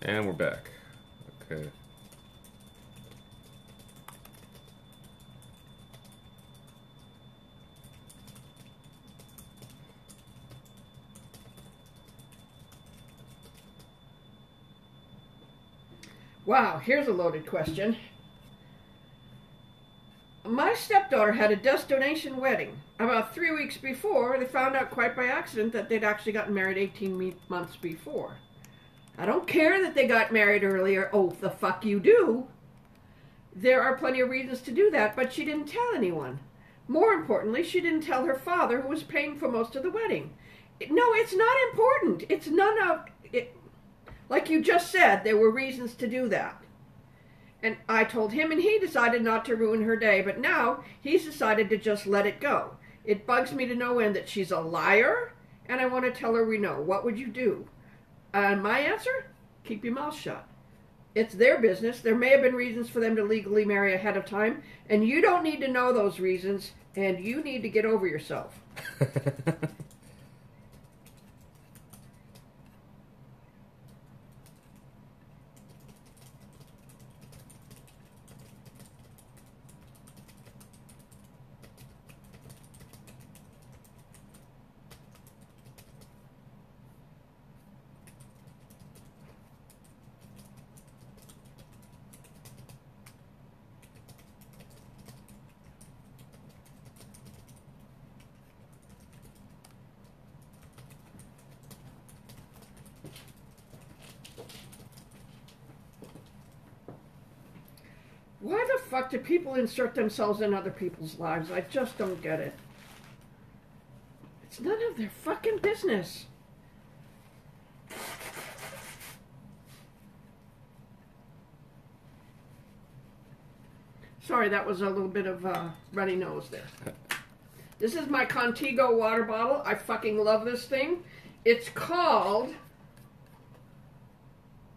And we're back. Okay. Wow, here's a loaded question. My stepdaughter had a destination wedding. About 3 weeks before, they found out quite by accident that they'd actually gotten married 18 months before. I don't care that they got married earlier. Oh, the fuck you do. There are plenty of reasons to do that, but she didn't tell anyone. More importantly, she didn't tell her father, who was paying for most of the wedding. No, it's not important. It's none of it. Like you just said, there were reasons to do that. And I told him, and he decided not to ruin her day, but now he's decided to just let it go. It bugs me to no end that she's a liar, and I want to tell her we know. What would you do? And my answer? Keep your mouth shut. It's their business. There may have been reasons for them to legally marry ahead of time, and you don't need to know those reasons, and you need to get over yourself. Why the fuck do people insert themselves in other people's lives? I just don't get it. It's none of their fucking business. Sorry, that was a little bit of runny nose there. This is my Contigo water bottle. I fucking love this thing. It's called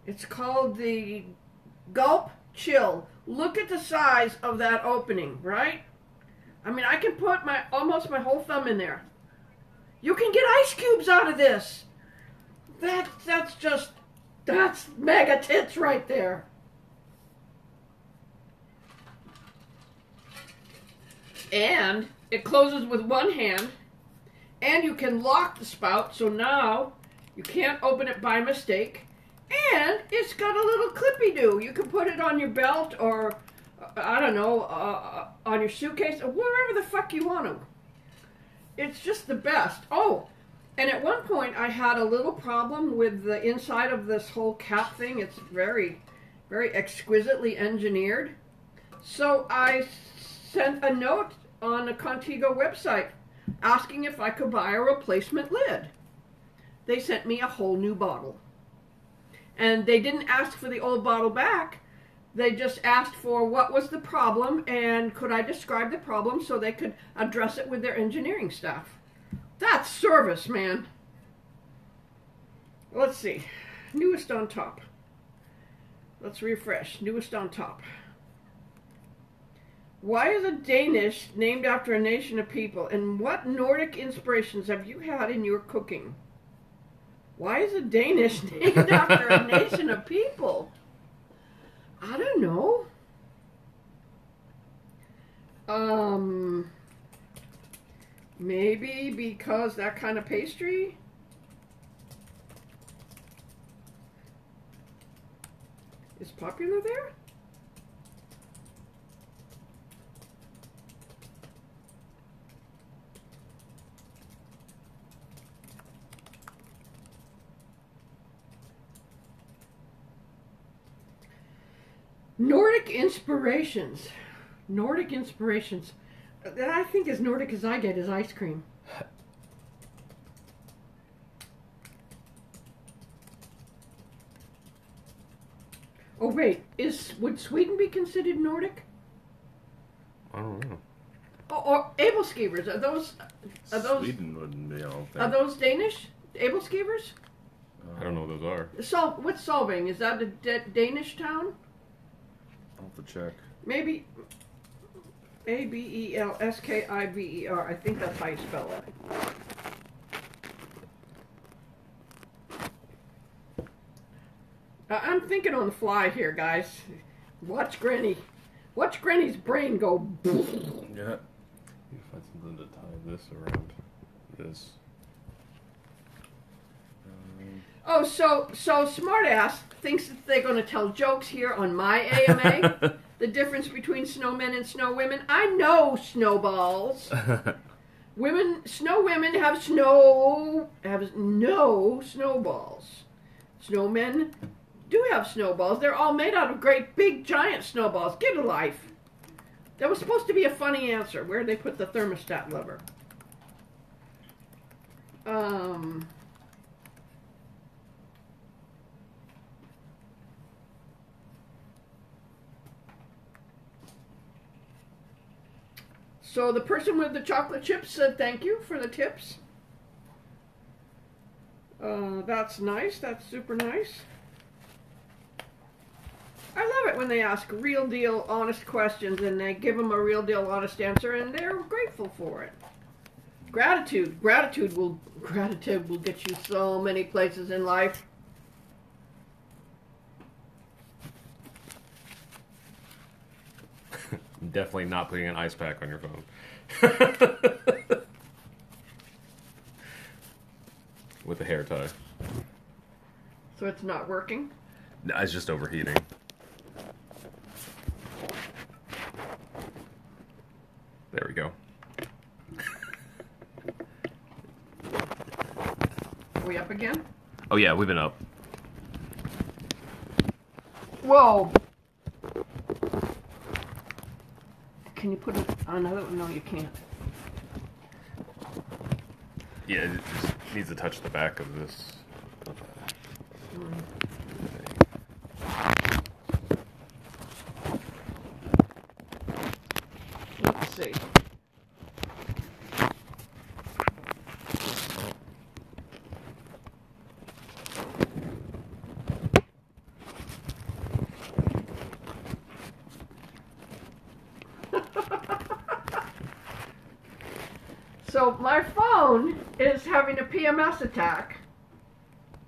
the Gulp Chill. Look at the size of that opening, right? I mean, I can put almost my whole thumb in there. You can get ice cubes out of this. That's mega tits right there. And it closes with one hand, and you can lock the spout, so now you can't open it by mistake. And it's got a little clippy-do. You can put it on your belt or, I don't know, on your suitcase, or wherever the fuck you want to. It's just the best. Oh, and at one point I had a little problem with the inside of this whole cap thing. It's very, very exquisitely engineered. So I sent a note on the Contigo website asking if I could buy a replacement lid. They sent me a whole new bottle. And they didn't ask for the old bottle back. They just asked for what was the problem and could I describe the problem so they could address it with their engineering staff. That's service, man. Let's see. Newest on top. Let's refresh. Newest on top. Why is a Danish named after a nation of people? And what Nordic inspirations have you had in your cooking? Why is a Danish named after a nation of people? I don't know. Maybe because that kind of pastry? Is popular there? Nordic inspirations. Nordic inspirations. That I think as Nordic as I get is ice cream. Oh wait, would Sweden be considered Nordic? I don't know. Oh, or Abelskivers, are those Sweden wouldn't be, I don't think. Are those Danish? Abelskivers? I don't know what those are. What's Solving? Is that a Danish town? I'll have to check. Maybe Abelskiver. I think that's how you spell it. I'm thinking on the fly here, guys. Watch Granny. Watch Granny's brain go. Yeah. You find something to tie this around this. Oh, so Smartass thinks that they're going to tell jokes here on my AMA. The difference between snowmen and snow women. I know snowballs. Snow women have no snowballs. Snowmen do have snowballs. They're all made out of great big giant snowballs. Get a life. That was supposed to be a funny answer. Where'd they put the thermostat lever? So the person with the chocolate chips said thank you for the tips. That's nice. That's super nice. I love it when they ask real deal, honest questions and they give them a real deal, honest answer and they're grateful for it. Gratitude will get you so many places in life. Definitely not putting an ice pack on your phone. With a hair tie. So it's not working? No, it's just overheating. There we go. Are we up again? Oh yeah, we've been up. Whoa! Can you put it on another one? No, you can't. Yeah, it just needs to touch the back of this. Let's see. So my phone is having a PMS attack.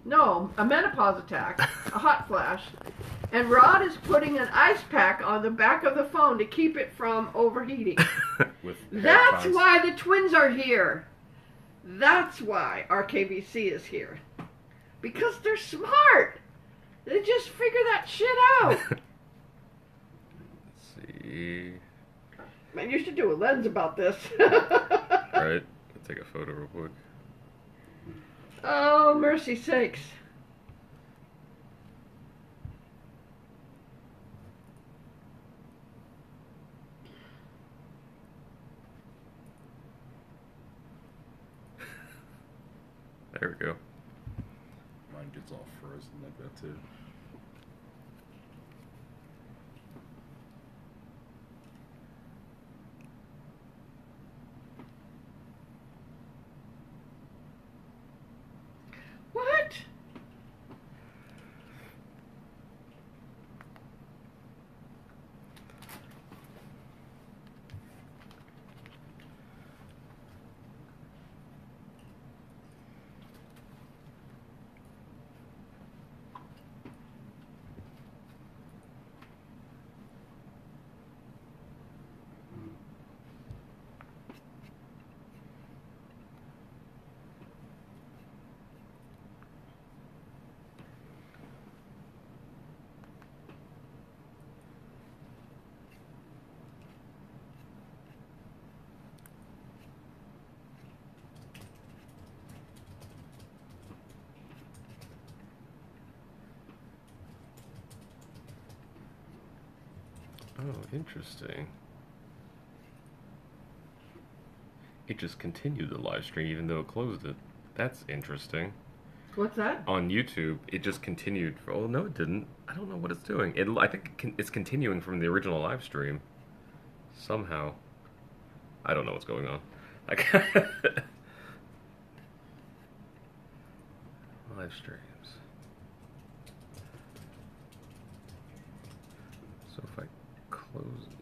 No, a menopause attack, a hot flash. And Rod is putting an ice pack on the back of the phone to keep it from overheating. That's why the twins are here. That's why RKVC is here. Because they're smart. They just figure that shit out. Let's see. Man, you should do a lens about this. Right. I'll take a photo real quick. Oh, mercy sakes. There we go. Mine gets all frozen like that too. What? Oh, interesting. It just continued the live stream even though it closed it. That's interesting. What's that? On YouTube, it just continued. Oh, no, it didn't. I don't know what it's doing. I think it's continuing from the original live stream. Somehow. I don't know what's going on. Live streams. So if I close it.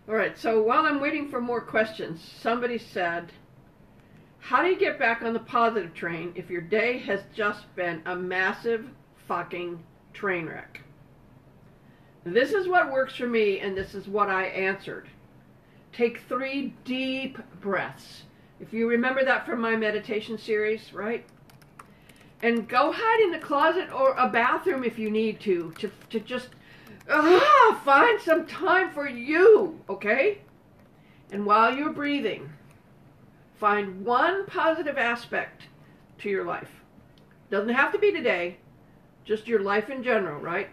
All right, so while I'm waiting for more questions, somebody said, how do you get back on the positive train if your day has just been a massive fucking train wreck? This is what works for me, and this is what I answered. Take 3 deep breaths. If you remember that from my meditation series, right? And go hide in the closet or a bathroom if you need to just find some time for you, okay? And while you're breathing, find one positive aspect to your life. Doesn't have to be today, just your life in general, right?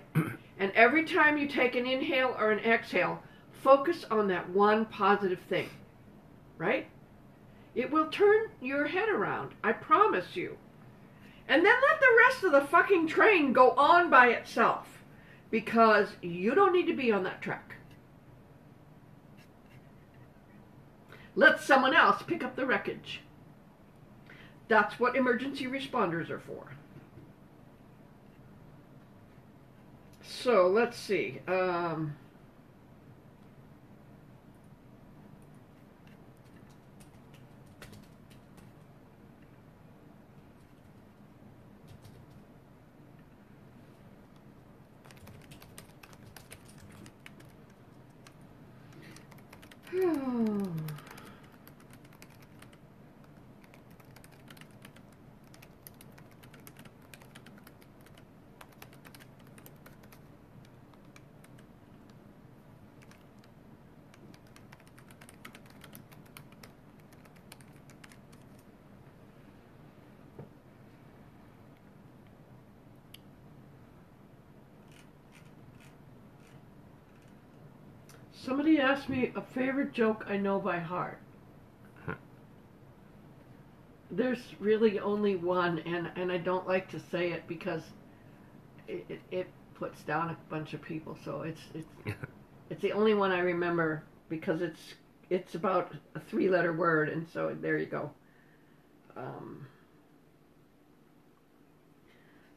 And every time you take an inhale or an exhale, focus on that one positive thing, right? It will turn your head around, I promise you. And then let the rest of the fucking train go on by itself, because you don't need to be on that track. Let someone else pick up the wreckage. That's what emergency responders are for. So let's see. Somebody asked me a favorite joke I know by heart. There's really only one, and I don't like to say it because it puts down a bunch of people. So it's the only one I remember because it's about a 3-letter word, and so there you go.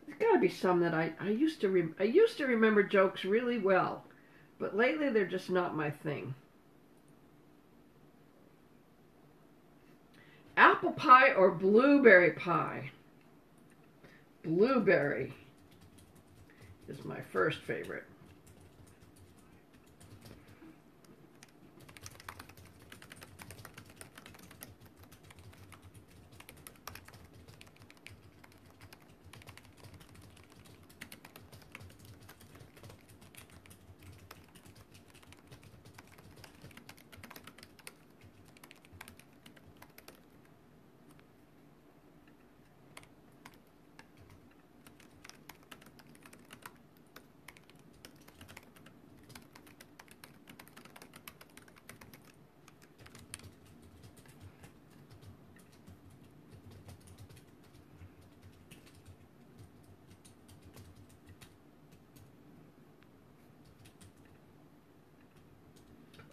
There's got to be some that I used to remember jokes really well. But lately, they're just not my thing. Apple pie or blueberry pie? Blueberry is my first favorite.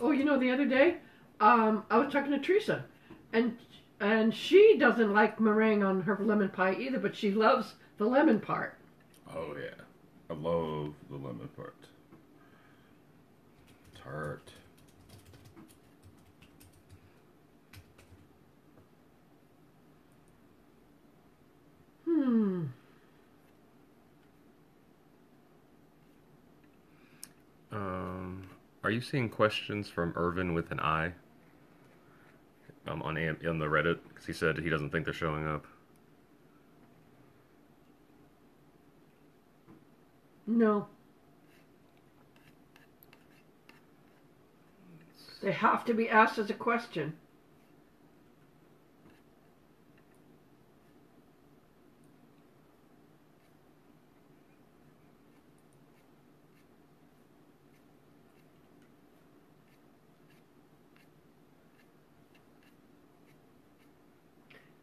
Oh, you know, the other day, I was talking to Teresa, and she doesn't like meringue on her lemon pie either, but she loves the lemon part. Oh yeah, I love the lemon part. Tart. Are you seeing questions from Irvin with an I on the Reddit? Because he said he doesn't think they're showing up. No. They have to be asked as a question.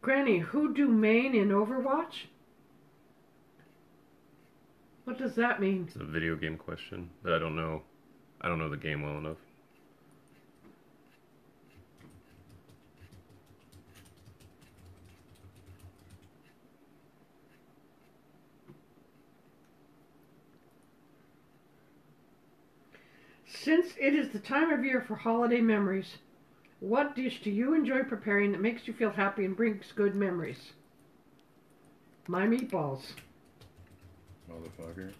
Granny, who do main in Overwatch? What does that mean? It's a video game question, but I don't know. I don't know the game well enough. Since it is the time of year for holiday memories, what dish do you enjoy preparing that makes you feel happy and brings good memories? My meatballs. Motherfucker.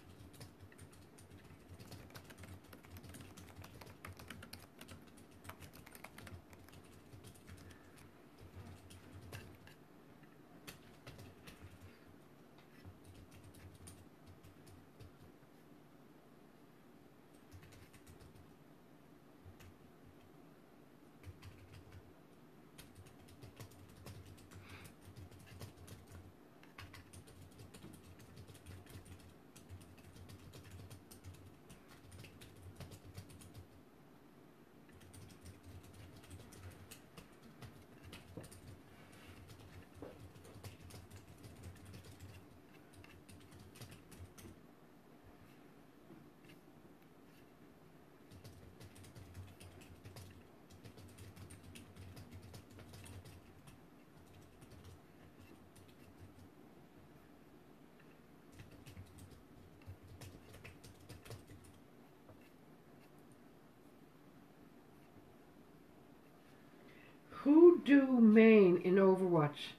Who do main in Overwatch?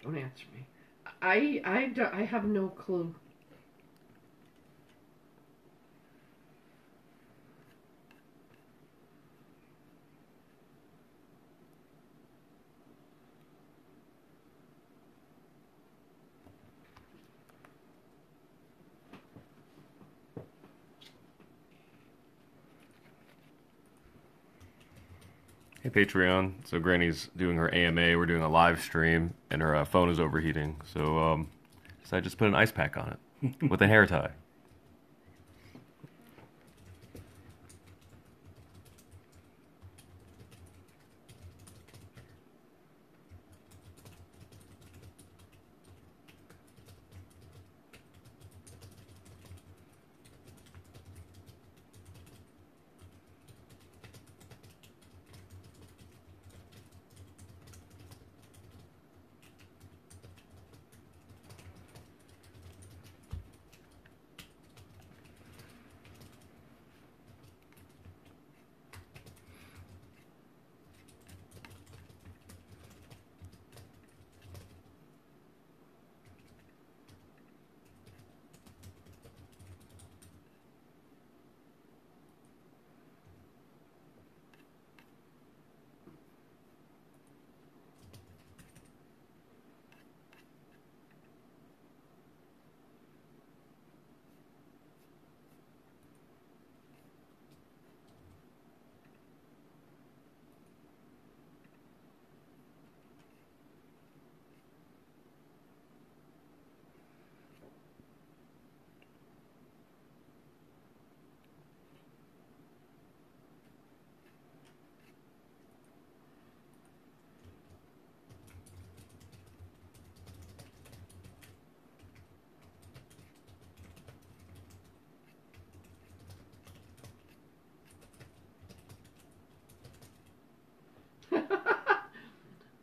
Don't answer me. I have no clue. Hey Patreon. So Granny's doing her AMA. We're doing a live stream, and her phone is overheating. So I just put an ice pack on it with a hair tie.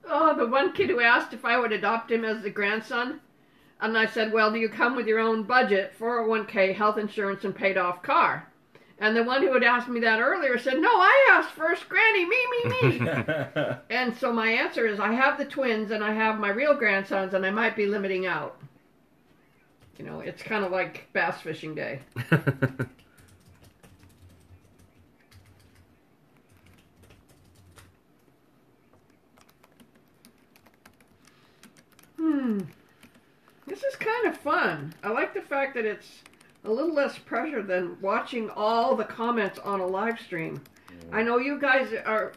Oh, the one kid who asked if I would adopt him as the grandson. And I said, well, do you come with your own budget, 401k, health insurance, and paid off car? And the one who had asked me that earlier said, no, I asked first, Granny, me. And so my answer is I have the twins and I have my real grandsons and I might be limiting out. You know, it's kind of like bass fishing day. This is kind of fun. I like the fact that it's a little less pressure than watching all the comments on a live stream. I know you guys are...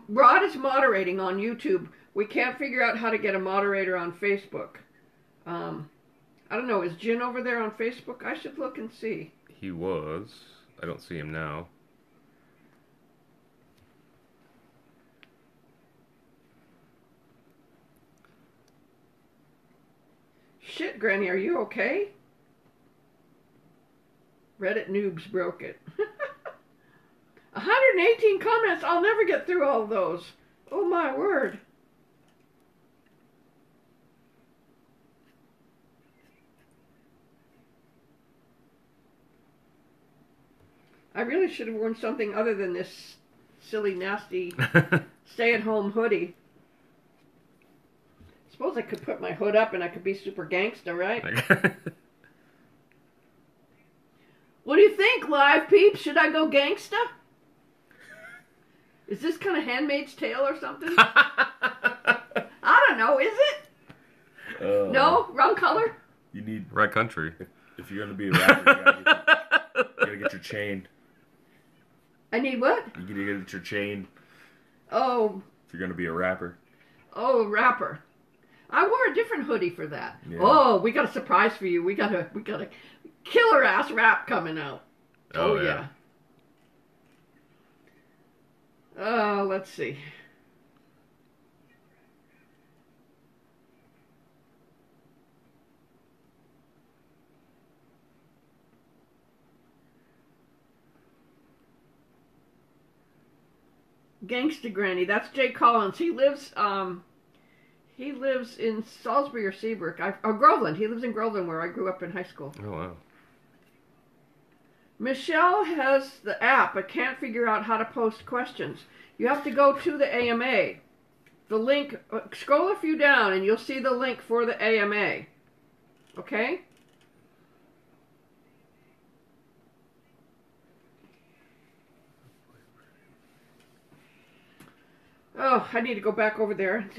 Rod is moderating on YouTube. We can't figure out how to get a moderator on Facebook. I don't know, is Jin over there on Facebook? I should look and see. He was. I don't see him now. Shit, Granny, are you okay? Reddit noobs broke it. 118 comments. I'll never get through all of those. Oh my word. I really should have worn something other than this silly, nasty stay-at-home hoodie. Suppose I could put my hood up and I could be super gangsta, right? What do you think, live peeps? Should I go gangsta? Is this kind of Handmaid's Tale or something? I don't know, is it? No? Wrong color? You need, Right country. if you're gonna be a rapper, you gotta get your chain. I need what? You gotta get your chain Oh, if you're gonna be a rapper. rapper. I wore a different hoodie for that. Yeah. Oh, we got a surprise for you. We got a killer ass rap coming out. Oh, yeah. Let's see. Gangsta Granny. That's Jay Collins. He lives in Salisbury or Seabrook. Or Groveland. He lives in Groveland where I grew up in high school. Oh, wow. Michelle has the app but can't figure out how to post questions. You have to go to the AMA. The link, scroll a few down and you'll see the link for the AMA. Okay? Oh, I need to go back over there.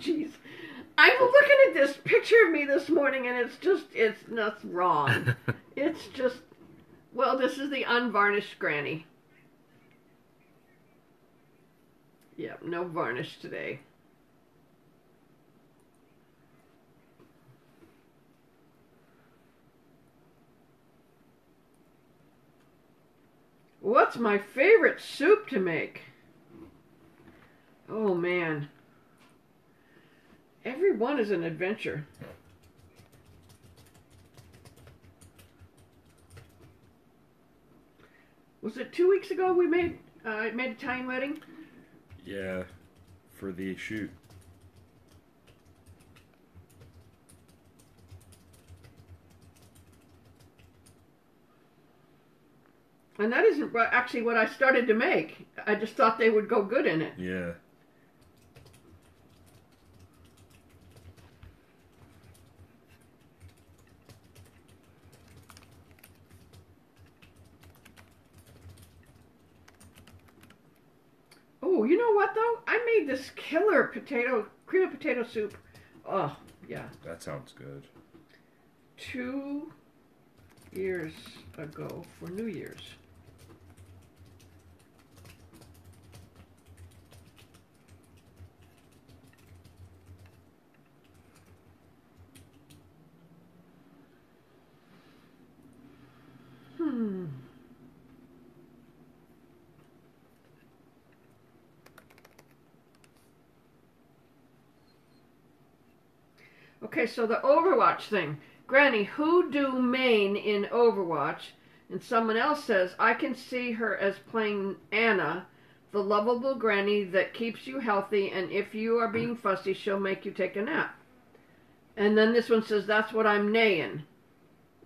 Jeez. I'm looking at this picture of me this morning and it's not wrong. It's just, well, this is the unvarnished granny. Yep, no varnish today. What's my favorite soup to make? Oh man. Every one is an adventure. Was it 2 weeks ago we made Italian wedding? Yeah, for the shoot. And that isn't actually what I started to make. I just thought they would go good in it. Yeah. Oh, you know what though? I made this killer cream of potato soup. Oh, yeah. That sounds good. 2 years ago for New Year's. Okay, so the Overwatch thing. Granny, who do main in Overwatch? And someone else says, I can see her as playing Anna, the lovable granny that keeps you healthy, and if you are being fussy, she'll make you take a nap. And then this one says, that's what I'm naying,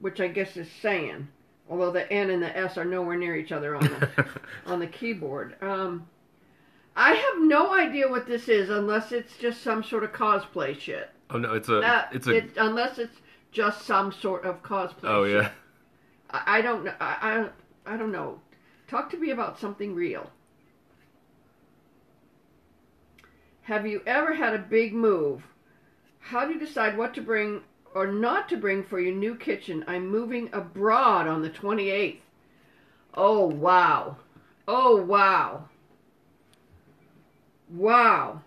which I guess is saying, although the N and the S are nowhere near each other on the, on the keyboard. I have no idea what this is unless it's just some sort of cosplay shit. Oh no, Unless it's just some sort of cosplay. Oh shit. yeah. I don't know. I don't know. Talk to me about something real. Have you ever had a big move? How do you decide what to bring or not to bring for your new kitchen? I'm moving abroad on the 28th. Oh wow. Oh wow. Wow.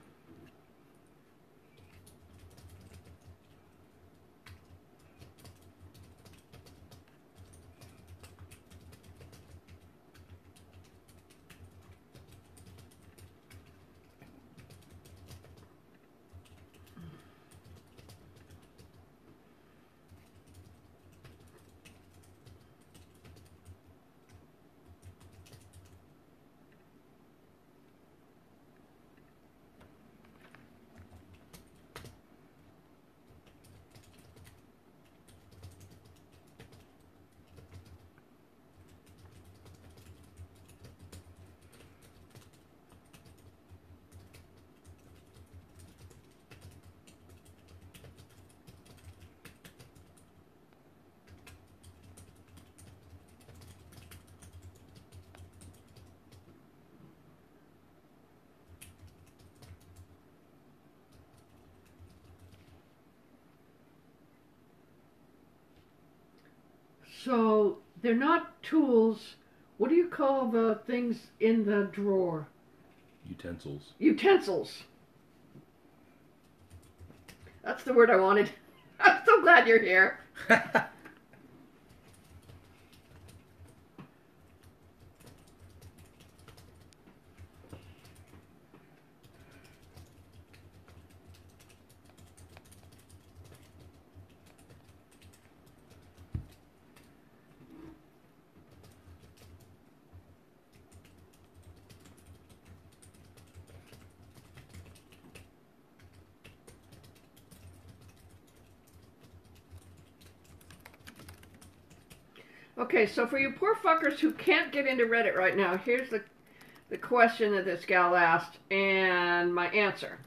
So they're not tools. What do you call the things in the drawer? Utensils. Utensils. That's the word I wanted. I'm so glad you're here. Okay, so for you poor fuckers who can't get into Reddit right now, here's the question that this gal asked and my answer.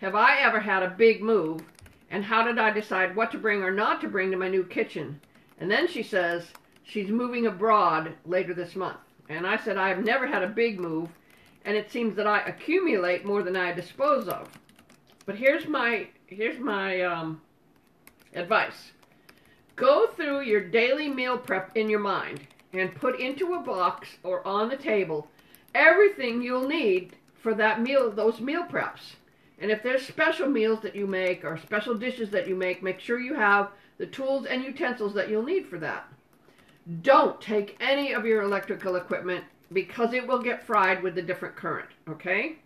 Have I ever had a big move, and how did I decide what to bring or not to bring to my new kitchen? And then she says she's moving abroad later this month. And I said I've never had a big move, and it seems that I accumulate more than I dispose of. But here's my advice. Go through your daily meal prep in your mind and put into a box or on the table everything you'll need for that meal, those meal preps. And if there's special meals that you make or special dishes that you make sure you have the tools and utensils that you'll need for that. Don't take any of your electrical equipment because it will get fried with the different current, okay?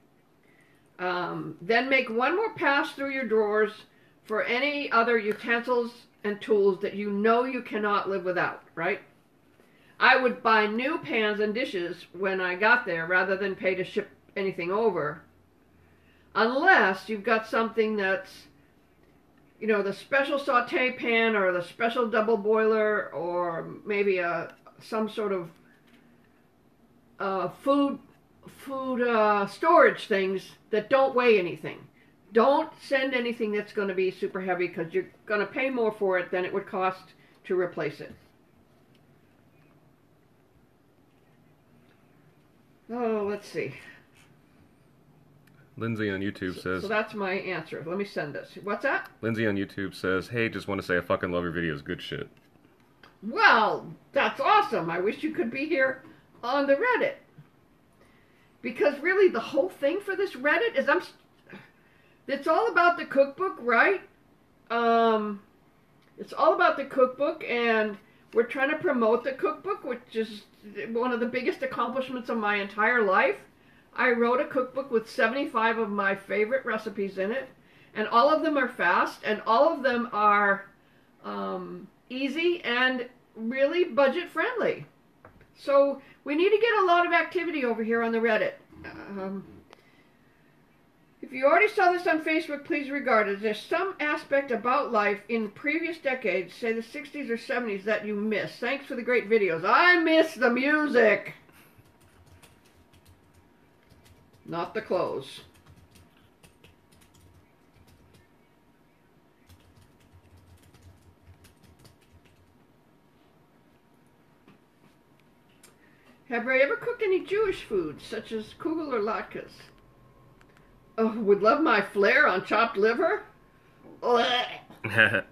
Then make one more pass through your drawers for any other utensils and tools that you know you cannot live without, right? I would buy new pans and dishes when I got there rather than pay to ship anything over. Unless you've got something that's, you know, the special saute pan or the special double boiler or maybe some sort of food storage things that don't weigh anything. Don't send anything that's going to be super heavy because you're going to pay more for it than it would cost to replace it. Oh, let's see. Lindsay on YouTube says... So that's my answer. Let me send this. What's that? Lindsay on YouTube says, hey, just want to say I fucking love your videos. Good shit. Well, that's awesome. I wish you could be here on the Reddit. Because really, the whole thing for this Reddit is it's all about the cookbook, right? It's all about the cookbook, and we're trying to promote the cookbook, which is one of the biggest accomplishments of my entire life. I wrote a cookbook with 75 of my favorite recipes in it, and all of them are fast, and all of them are easy and really budget friendly. So we need to get a lot of activity over here on the Reddit. If you already saw this on Facebook, please regard it. There's some aspect about life in previous decades, say the 60s or 70s, that you miss. Thanks for the great videos. I miss the music. Not the clothes. Have I ever cooked any Jewish foods, such as kugel or latkes? Oh, would love my flair on chopped liver? Blech.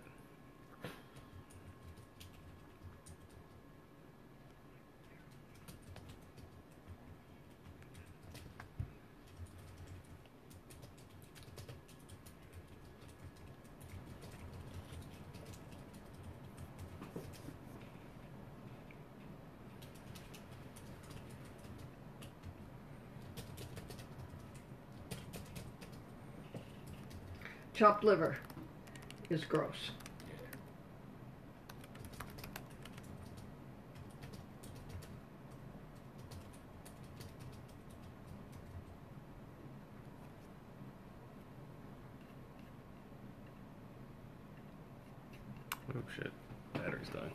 Chopped liver is gross. Oh shit, battery's dying.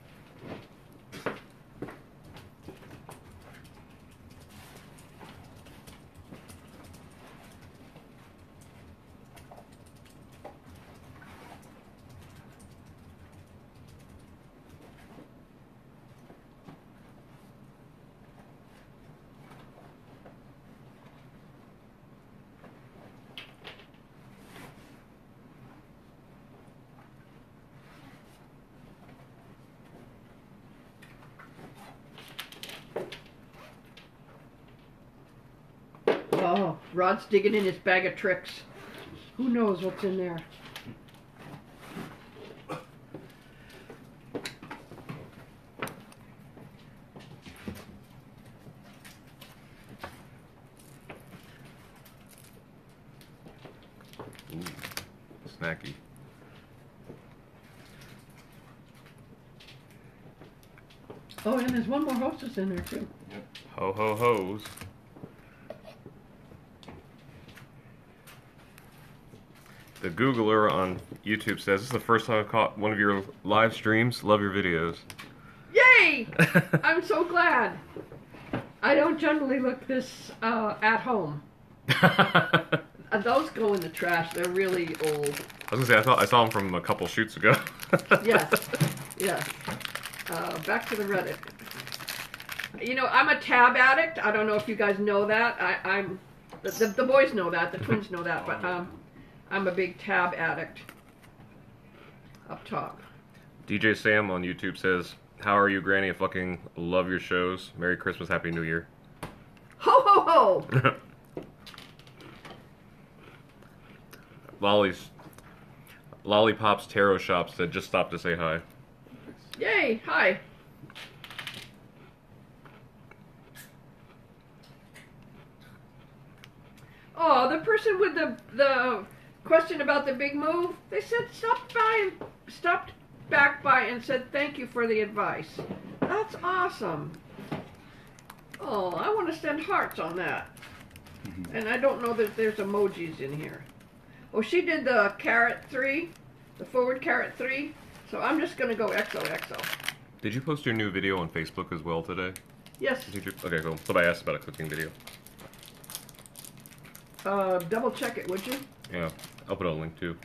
Oh, Rod's digging in his bag of tricks. Who knows what's in there? Ooh, snacky. Oh, and there's one more hostess in there too. Ho ho ho's. The Googler on YouTube says, "This is the first time I've caught one of your live streams. Love your videos." Yay! I'm so glad. I don't generally look this at home. Those go in the trash. They're really old. I was gonna say, I saw them from a couple shoots ago. Yes, yes. Back to the Reddit. You know, I'm a tab addict. I don't know if you guys know that. I'm the boys know that. The twins know that. But I'm a big tab addict. Up top. DJ Sam on YouTube says, "How are you, Granny? I fucking love your shows. Merry Christmas, Happy New Year." Ho ho ho! Lollipops Tarot Shop said, "Just stop to say hi." Yay! Hi. Oh, the person with the question about the big move, they said stopped back by and said thank you for the advice. That's awesome. Oh, I want to send hearts on that. And I don't know that there's emojis in here. Oh, she did the carrot 3, the forward carrot 3. So I'm just going to go XOXO. Did you post your new video on Facebook as well today? Yes. Did you? Okay, cool. Somebody asked about a cooking video. Double check it, would you? Yeah, I'll put a link too.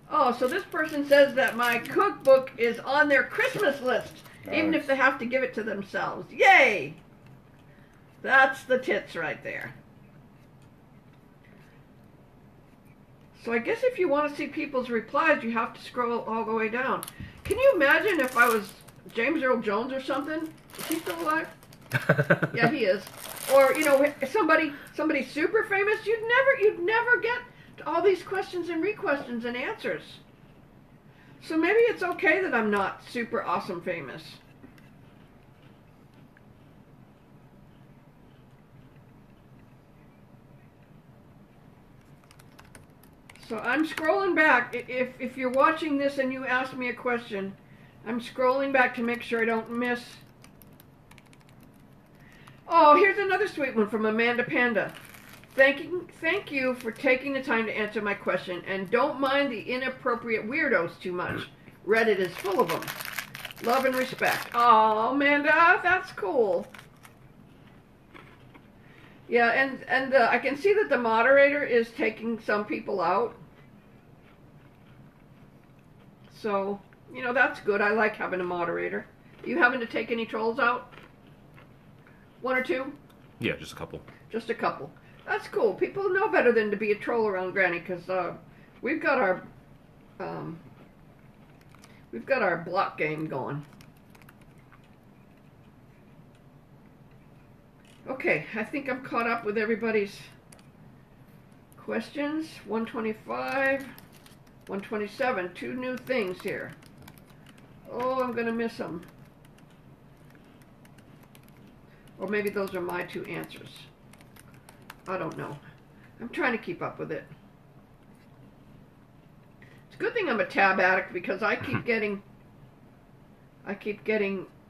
Oh, so this person says that my cookbook is on their Christmas list, even if they have to give it to themselves. Yay! That's the tits right there. So I guess if you want to see people's replies, you have to scroll all the way down. Can you imagine if I was James Earl Jones or something? Is he still alive? Yeah, he is. Or, you know, somebody super famous, you'd never get to all these questions and re-questions and answers. So maybe it's okay that I'm not super awesome famous. So I'm scrolling back. If you're watching this and you ask me a question, I'm scrolling back to make sure I don't miss. Oh, here's another sweet one from Amanda Panda. Thank you for taking the time to answer my question, and don't mind the inappropriate weirdos too much. Reddit is full of them. Love and respect. Oh, Amanda, that's cool. Yeah, and I can see that the moderator is taking some people out. So, you know, that's good. I like having a moderator. You having to take any trolls out? One or two? Yeah, just a couple. Just a couple. That's cool. People know better than to be a troll around Granny, because we've got our block game going. Okay, I think I'm caught up with everybody's questions. 125, 127, 2 new things here. Oh, I'm going to miss them. Or maybe those are my 2 answers. I don't know. I'm trying to keep up with it. It's a good thing I'm a tab addict, because I keep getting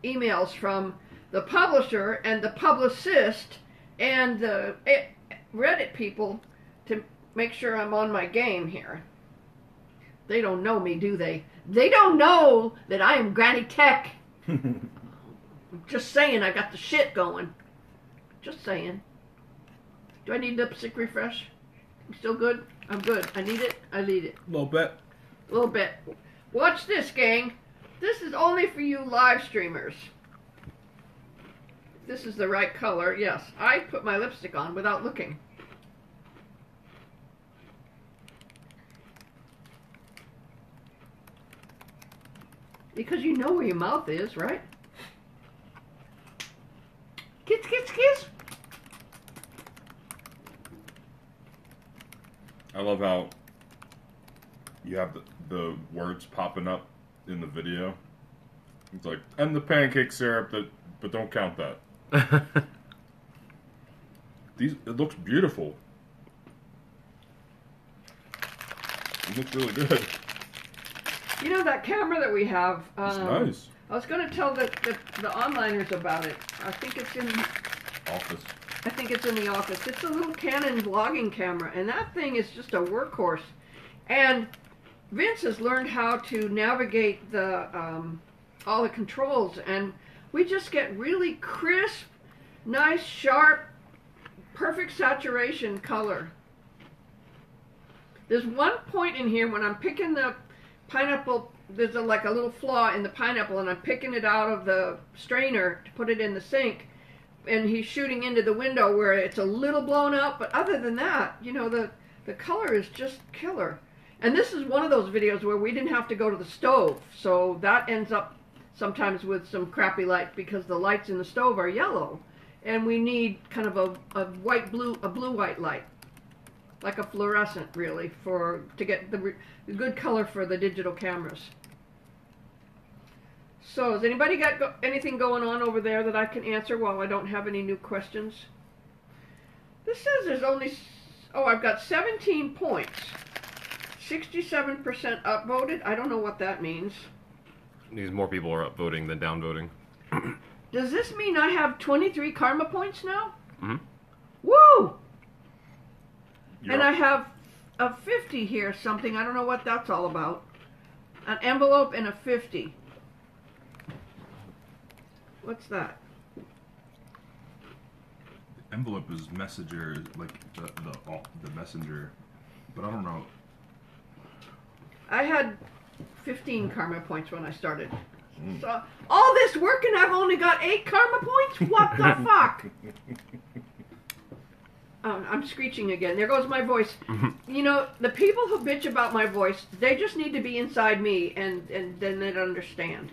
emails from the publisher and the publicist and the Reddit people to make sure I'm on my game here. They don't know me, do they? They don't know that I am Granny Tech. I'm just saying, I got the shit going. Just saying. Do I need lipstick refresh? I'm still good? I'm good. I need it? I need it. A little bit. A little bit. Watch this, gang. This is only for you live streamers. This is the right color. Yes, I put my lipstick on without looking. Because you know where your mouth is, right? Kiss, kiss, kiss. I love how you have the words popping up in the video. It's like, and the pancake syrup, but don't count that. It looks beautiful. It looks really good. You know that camera that we have? It's nice. I was going to tell the onliners about it. I think it's in the office. It's a little Canon vlogging camera, and that thing is just a workhorse. And Vince has learned how to navigate the all the controls, and we just get really crisp, nice, sharp, perfect saturation color. There's one point in here when I'm picking the pineapple, there's like a little flaw in the pineapple, and I'm picking it out of the strainer to put it in the sink, and he's shooting into the window where it's a little blown out, but other than that, you know, the color is just killer. And this is one of those videos where we didn't have to go to the stove, so that ends up sometimes with some crappy light because the lights in the stove are yellow, and we need kind of a blue-white light, like a fluorescent, really, to get the good color for the digital cameras. So, has anybody got anything going on over there that I can answer while I don't have any new questions? This says there's only, I've got 17 points. 67% upvoted. I don't know what that means. Means more people are upvoting than downvoting. Does this mean I have 23 karma points now? Mm-hmm. Woo! You're And up. I have a 50 here, something. I don't know what that's all about. An envelope and a 50. What's that? Envelope is messenger, like the messenger, but I don't know. I had 15 karma points when I started. So, all this work and I've only got 8 karma points? What the fuck? I'm screeching again. There goes my voice. You know, the people who bitch about my voice, they just need to be inside me, and then they'd understand.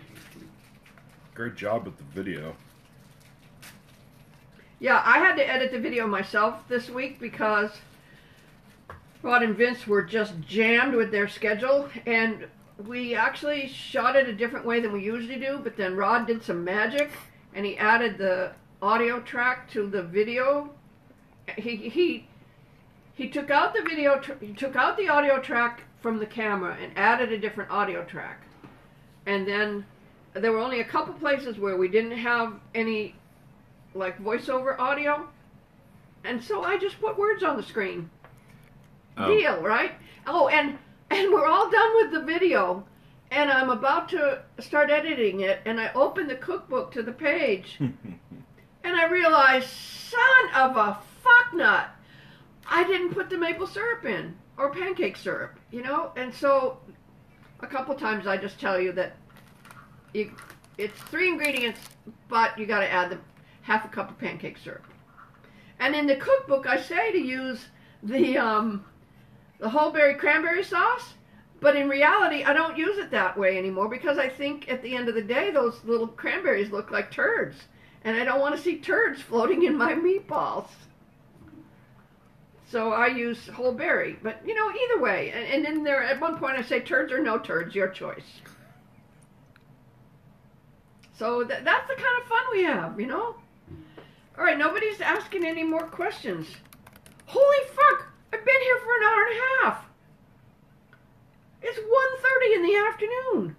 Great job with the video. Yeah, I had to edit the video myself this week because Rod and Vince were just jammed with their schedule, and we actually shot it a different way than we usually do, but then Rod did some magic, and he added the audio track to the video. He took out the video, he took out the audio track from the camera and added a different audio track. And then there were only a couple places where we didn't have any like voiceover audio, and so I just put words on the screen. Deal, right? Oh, and we're all done with the video, and I'm about to start editing it, and I open the cookbook to the page, and I realize, son of a fucknut, I didn't put the maple syrup in, or pancake syrup, you know? And so a couple times I just tell you that it's 3 ingredients, but you got to add the half a cup of pancake syrup. And in the cookbook, I say to use the whole berry cranberry sauce, but in reality, I don't use it that way anymore because I think at the end of the day, those little cranberries look like turds, and I don't want to see turds floating in my meatballs. So I use whole berry, but you know, either way. And in there, at one point, I say turds or no turds, your choice. So that's the kind of fun we have, you know? All right, nobody's asking any more questions. Holy fuck! I've been here for an hour and a half. It's 1:30 in the afternoon.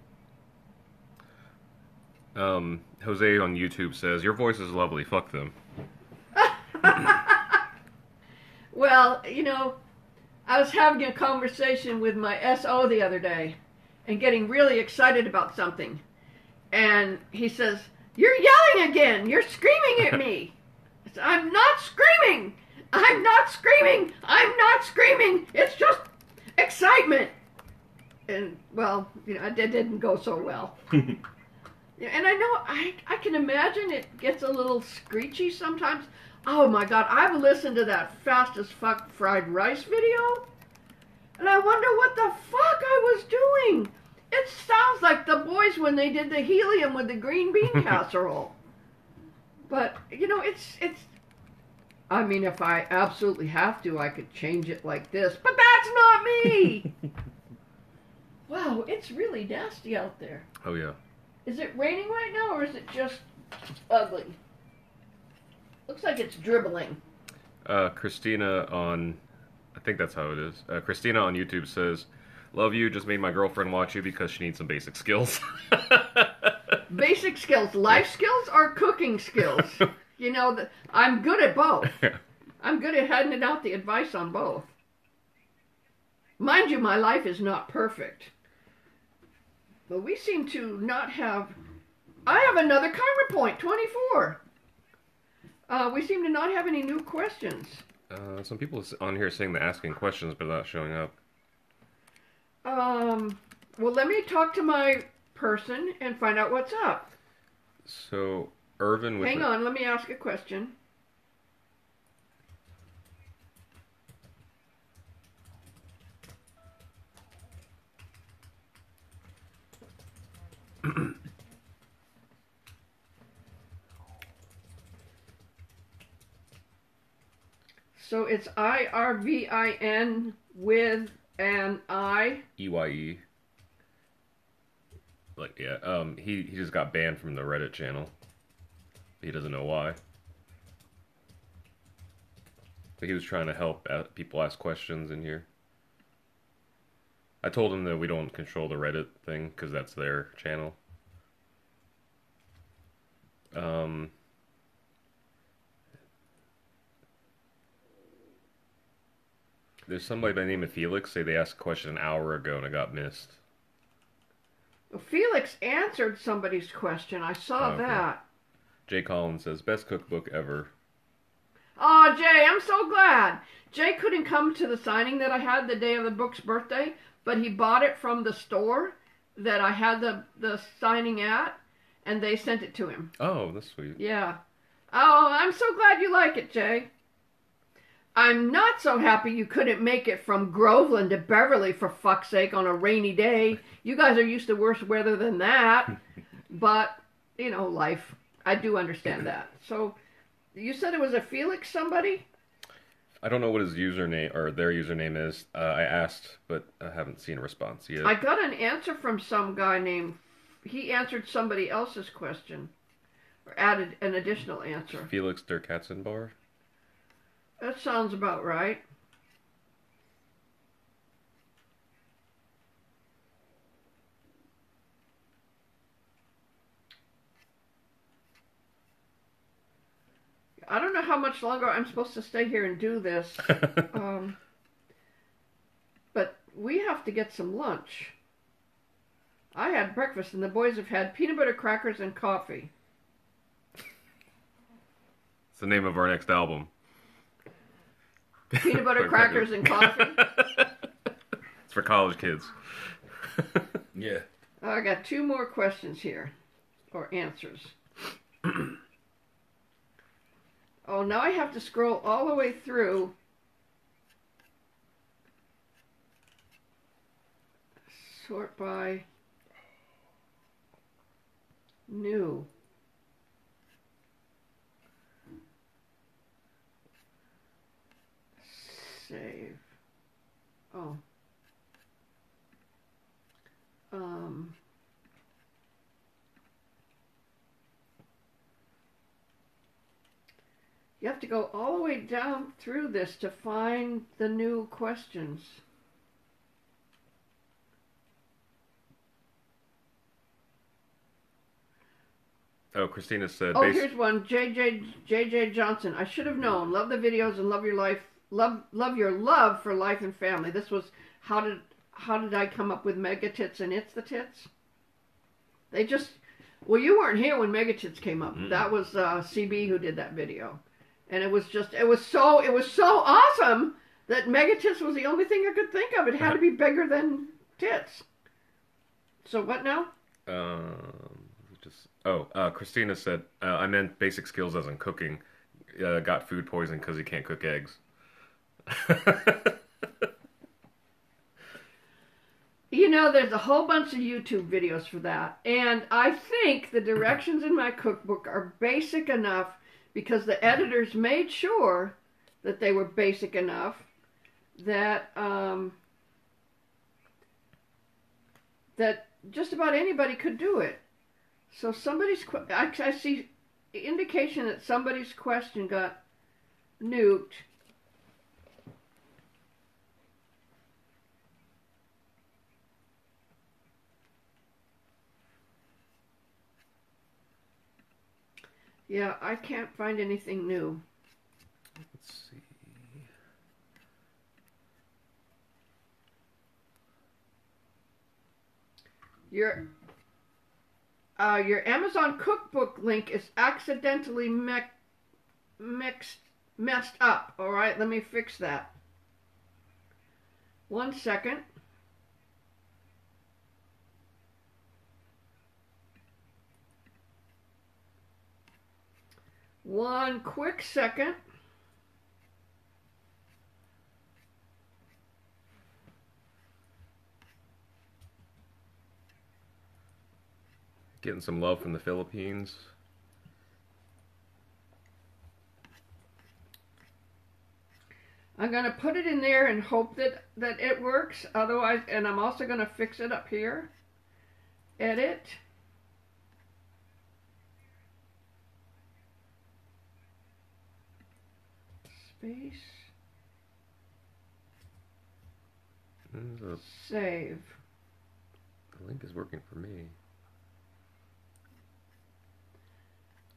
Jose on YouTube says, your voice is lovely, fuck them. Well, you know, I was having a conversation with my SO the other day and getting really excited about something. And he says, you're yelling again. You're screaming at me. I said, I'm not screaming. I'm not screaming. I'm not screaming. It's just excitement. And, well, you know, it didn't go so well. And I know, I can imagine it gets a little screechy sometimes. Oh my God, I've listened to that Fast as Fuck Fried Rice video, and I wonder what the fuck I was doing. It sounds like the boys when they did the helium with the green bean casserole. But, you know, it's... I mean, if I absolutely have to, I could change it like this. But that's not me! Wow, it's really nasty out there. Oh, yeah. Is it raining right now, or is it just ugly? Looks like it's dribbling. Christina on... I think that's how it is. Christina on YouTube says, "Love you, just made my girlfriend watch you because she needs some basic skills." Basic skills. Life skills or cooking skills? You know, I'm good at both. I'm good at handing out the advice on both. Mind you, my life is not perfect. But we seem to not have... I have another karma point, 24. We seem to not have any new questions. Some people on here saying they're asking questions but not showing up. Well, let me talk to my person and find out what's up. So, Irvin with... Hang on, let me ask a question. So it's IRVIN with an I. EYE. Like, yeah, he just got banned from the Reddit channel. He doesn't know why. But he was trying to help people ask questions in here. I told him that we don't control the Reddit thing, because that's their channel. There's somebody by the name of Felix, say they asked a question an hour ago and it got missed. Well, Felix answered somebody's question. I saw okay. that. Jay Collins says, "Best cookbook ever." Oh, Jay, I'm so glad. Jay couldn't come to the signing that I had the day of the book's birthday, but he bought it from the store that I had the signing at, and they sent it to him. Oh, that's sweet. Yeah. Oh, I'm so glad you like it, Jay. I'm not so happy you couldn't make it from Groveland to Beverly, for fuck's sake, on a rainy day. You guys are used to worse weather than that. But, you know, life. I do understand that. So, you said it was a Felix somebody? I don't know what his username, or their username is. I asked, but I haven't seen a response yet. I got an answer from some guy named... He answered somebody else's question. Or added an additional answer. Felix der Katzenbar? That sounds about right. I don't know how much longer I'm supposed to stay here and do this. But we have to get some lunch. I had breakfast and the boys have had peanut butter crackers and coffee. It's the name of our next album. Peanut butter crackers and coffee. It's for college kids. Yeah. I got two more questions here, or answers. Oh, now I have to scroll all the way through. Sort by new. Save. Oh. You have to go all the way down through this to find the new questions. Oh, Christina said... Oh, here's one. JJ Johnson. I should have known. Love the videos and love your life. Love your love for life and family. This was how did I come up with Mega Tits and It's the Tits? They just... Well, you weren't here when Mega Tits came up. That was CB who did that video. And it was so awesome that Mega Tits was the only thing I could think of. It had to be bigger than tits. So what now? Christina said, I meant basic skills as in cooking. Got food poisoning because he can't cook eggs. You know there's a whole bunch of YouTube videos for that. And I think the directions in my cookbook are basic enough because the editors made sure that they were basic enough that that just about anybody could do it. So I see indication that somebody's question got nuked. Yeah, I can't find anything new. Let's see. Your Amazon cookbook link is accidentally messed up. All right, let me fix that. 1 second. One quick second. Getting some love from the Philippines. I'm going to put it in there and hope that it works. Otherwise, and I'm also going to fix it up here. Edit. Space. Save. The link is working for me.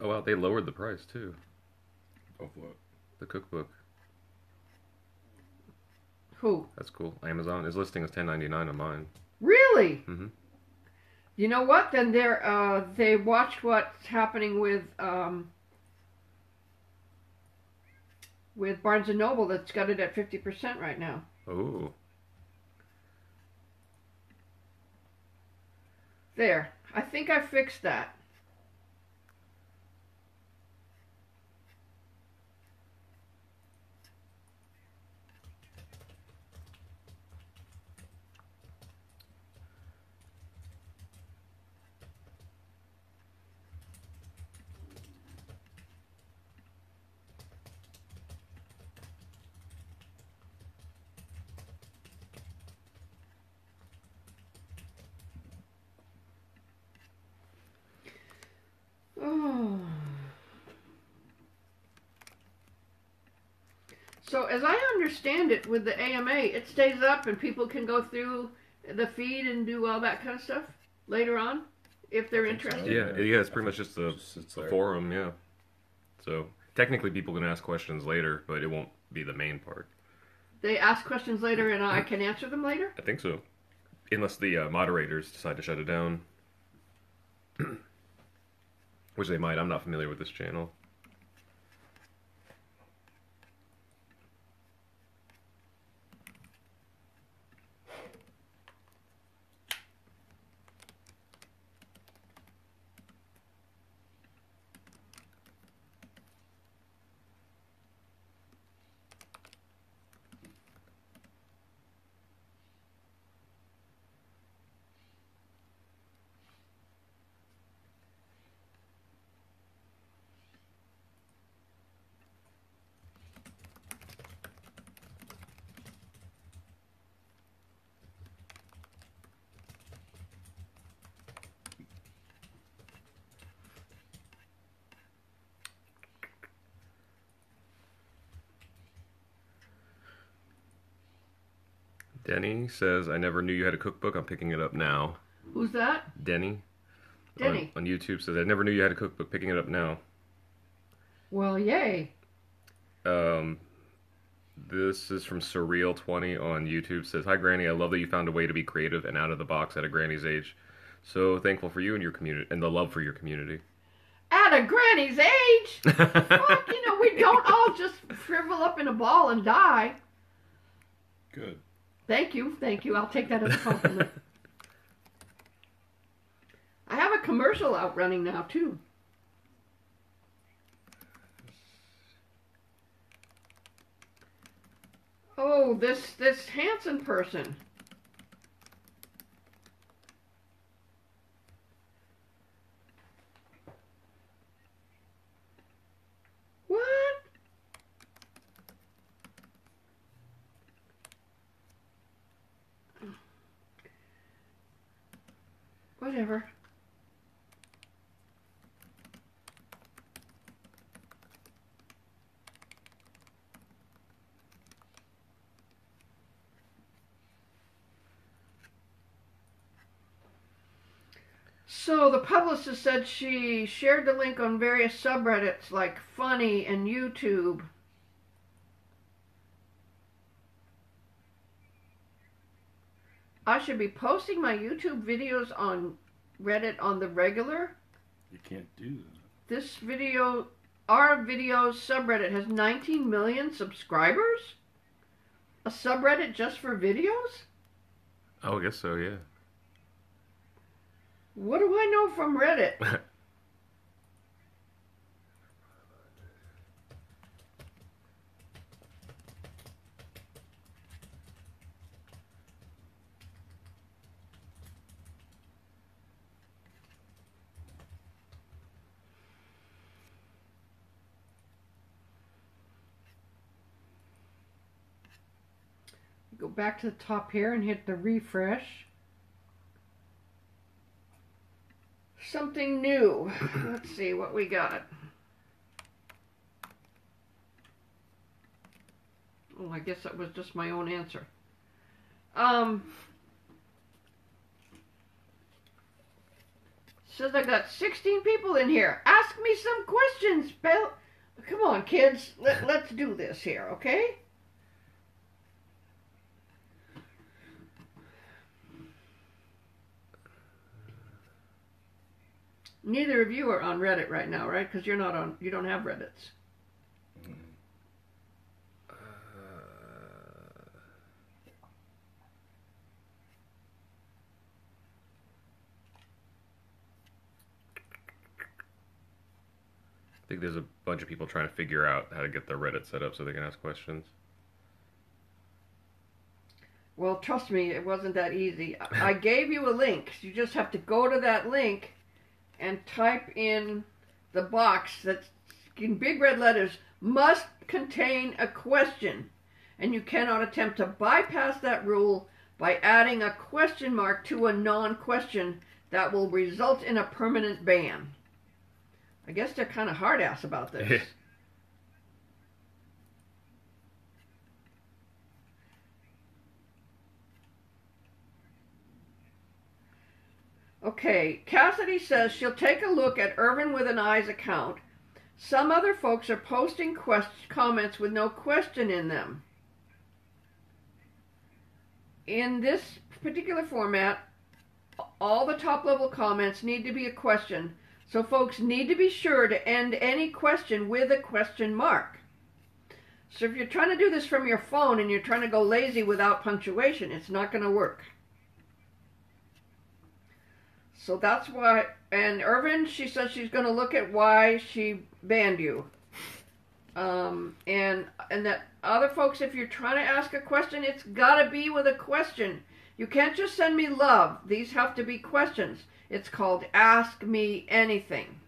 Oh wow, they lowered the price too. Of what? The cookbook. Who? That's cool. Amazon is listing as $10.99 on mine. Really? Mm-hmm. You know what? Then they watched what's happening with Barnes & Noble that's got it at 50% right now. Oh. There. I think I fixed that. Oh. So as I understand it, with the AMA, it stays up and people can go through the feed and do all that kind of stuff later on, if they're think so. interested. Yeah, it's pretty much just a Just sits there. forum, yeah. So technically people can ask questions later, but it won't be the main part. They ask questions later and I can answer them later? I think so. Unless the moderators decide to shut it down. Which they might. I'm not familiar with this channel. Denny says, I never knew you had a cookbook. I'm picking it up now. Who's that? Denny. Denny. On YouTube says, I never knew you had a cookbook. Picking it up now. Well, yay. This is from Surreal20 on YouTube. Says, hi, Granny. I love that you found a way to be creative and out of the box at a Granny's age. So thankful for you and your community and the love for your community. At a Granny's age? Fuck, we don't all just shrivel up in a ball and die. Good. Thank you. I'll take that as a compliment. I have a commercial out running now, too. Oh, this Hanson person. Whatever. So the publicist said she shared the link on various subreddits like Funny and YouTube. I should be posting my YouTube videos on Reddit on the regular. You can't do that. This video, our videos subreddit has 19 million subscribers? A subreddit just for videos? Oh, I guess so, yeah. What do I know from Reddit? Go back to the top here and hit the refresh. Something new. Let's see what we got. Oh, I guess that was just my own answer. Says I got 16 people in here. Ask me some questions, Bill. Come on, kids. Let's do this here, okay? Neither of you are on Reddit right now, right? Because you don't have Reddits. I think there's a bunch of people trying to figure out how to get their Reddit set up so they can ask questions. Well, trust me, it wasn't that easy. I gave you a link. You just have to go to that link and type in the box that's in big red letters, must contain a question. And you cannot attempt to bypass that rule by adding a question mark to a non-question that will result in a permanent ban. I guess they're kind of hard-ass about this. Okay, Cassidy says she'll take a look at Irvin with an Eyes account. Some other folks are posting comments with no question in them. In this particular format, all the top-level comments need to be a question, so folks need to be sure to end any question with a question mark. So if you're trying to do this from your phone and you're trying to go lazy without punctuation, it's not going to work. So that's why, and Irvin, she says she's going to look at why she banned you. And that other folks, if you're trying to ask a question, it's got to be with a question. You can't just send me love. These have to be questions. It's called Ask Me Anything.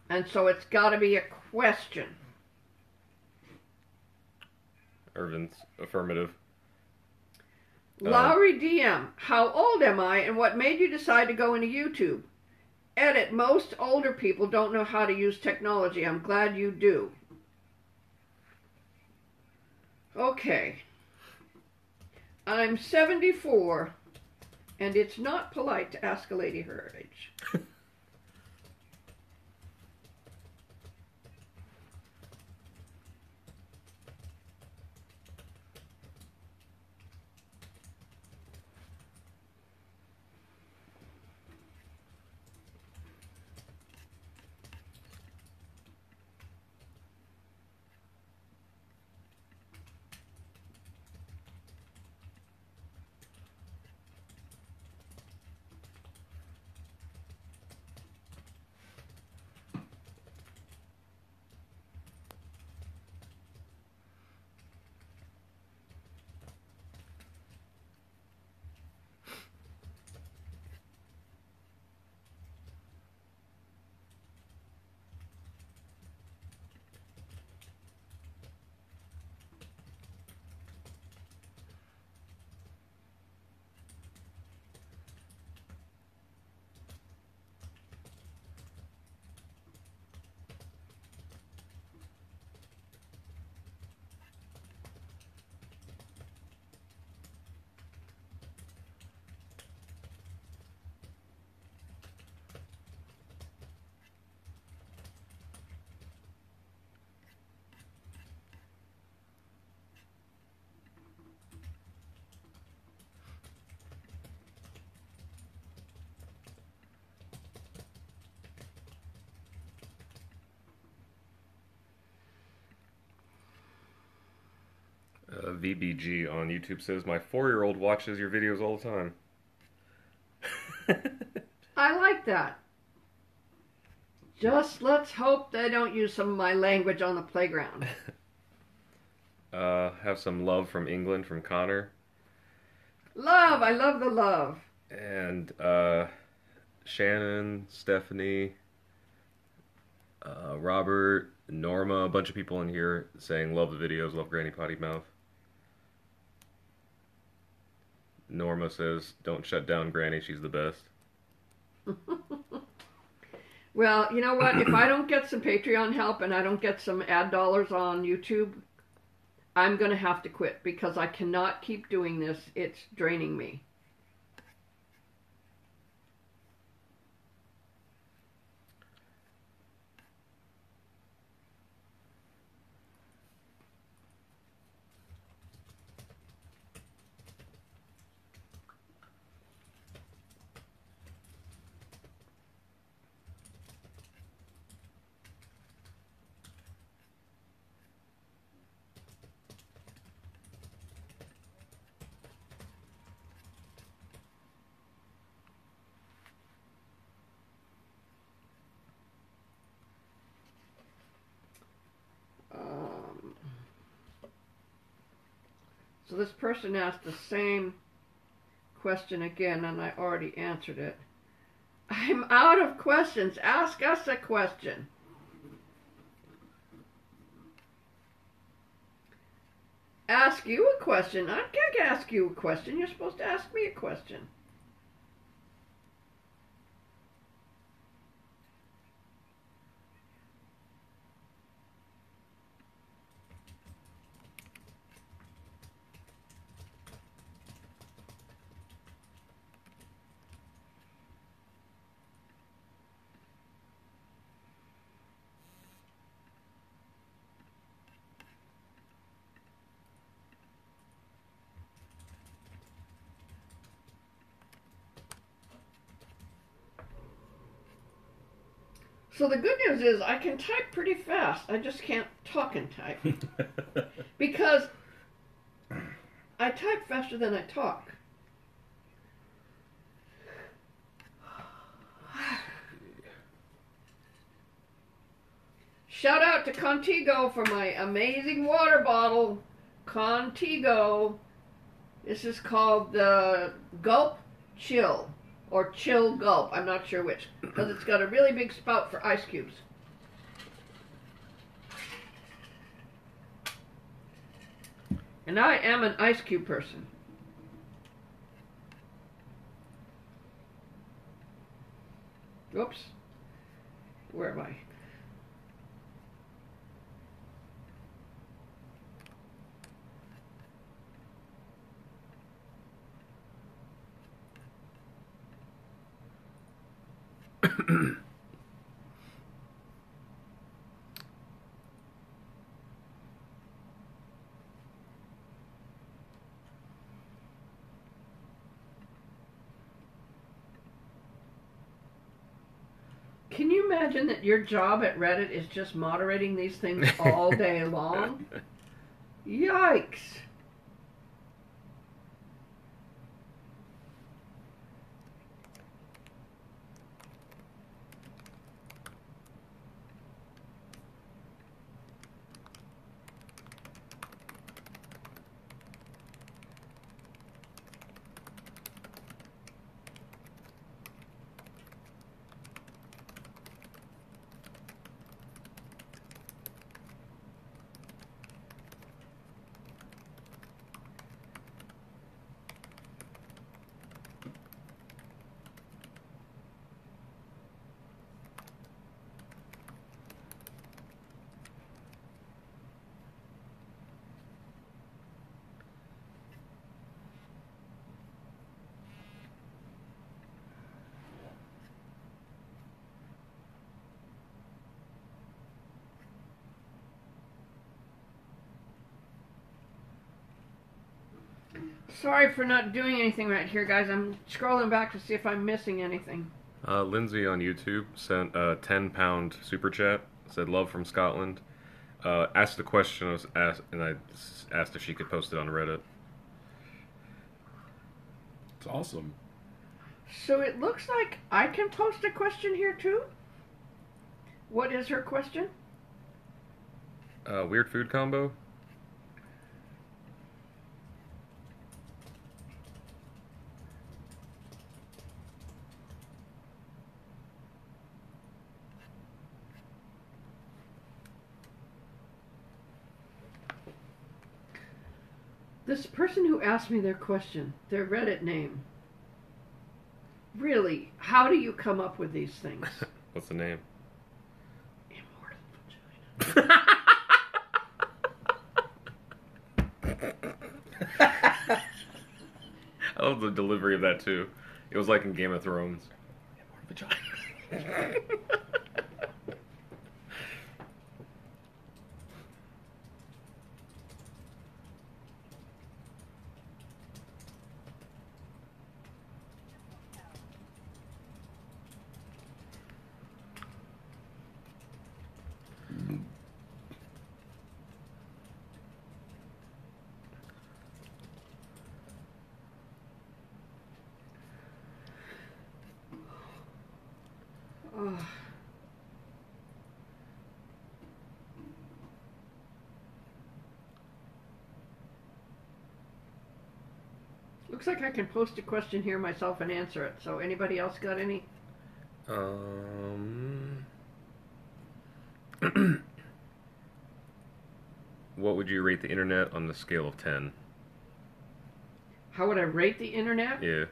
And so it's got to be a question. Irvin's affirmative. Lowry DM, how old am I and what made you decide to go into YouTube? Edit, most older people don't know how to use technology. I'm glad you do. Okay. I'm 74, and it's not polite to ask a lady her age. VBG on YouTube says, my 4-year-old watches your videos all the time. I like that. Just let's hope they don't use some of my language on the playground. Have some love from England from Connor. Love, I love the love. And Shannon, Stephanie, Robert, Norma, a bunch of people in here saying love the videos, love Granny Potty Mouth. Norma says, don't shut down Granny, she's the best. Well, you know what? If I don't get some Patreon help and I don't get some ad dollars on YouTube, I'm going to have to quit because I cannot keep doing this. It's draining me. So this person asked the same question again, and I already answered it. I'm out of questions. Ask us a question. Ask you a question. I can't ask you a question. You're supposed to ask me a question. So the good news is I can type pretty fast. I just can't talk and type. Because I type faster than I talk. Shout out to Contigo for my amazing water bottle. Contigo. This is called the Gulp Chill. Or Chill Gulp. I'm not sure which. Because it's got a really big spout for ice cubes. And I am an ice cube person. Whoops. Where am I? Can you imagine that your job at Reddit is just moderating these things all day long? Yikes. Sorry for not doing anything right here, guys. I'm scrolling back to see if I'm missing anything. Lindsay on YouTube sent a £10 super chat. Said love from Scotland. Asked the question, and I asked if she could post it on Reddit. It's awesome. So it looks like I can post a question here too. What is her question? Weird food combo? This person who asked me their question, their Reddit name. Really, how do you come up with these things? What's the name? Immortal vagina. I love the delivery of that too. It was like in Game of Thrones. Immortal vagina. Oh. Looks like I can post a question here myself and answer it. So anybody else got any? What would you rate the internet on the scale of 10? How would I rate the internet? Yeah.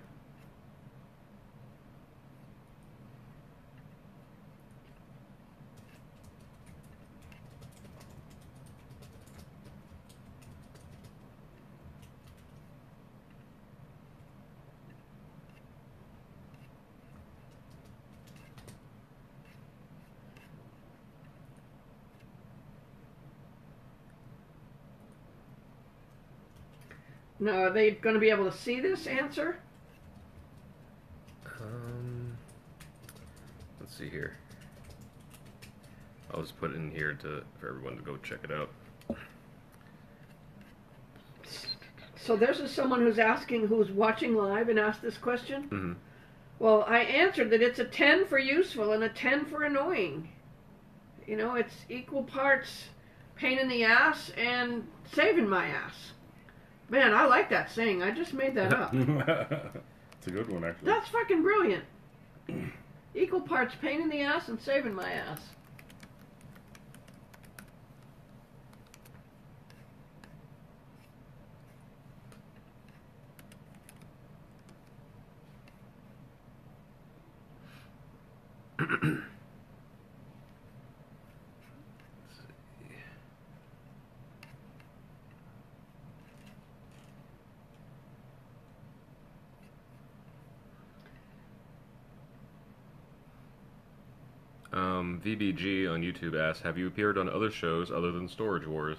Now, are they going to be able to see this answer? Let's see here. I'll just put it in here for everyone to go check it out. So this is someone who's asking, who's watching live and asked this question? Mm-hmm. Well, I answered that it's a 10 for useful and a 10 for annoying. You know, it's equal parts pain in the ass and saving my ass. Man, I like that saying. I just made that up. It's a good one, actually. That's fucking brilliant. Equal parts pain in the ass and saving my ass. VBG on YouTube asks, have you appeared on other shows other than Storage Wars?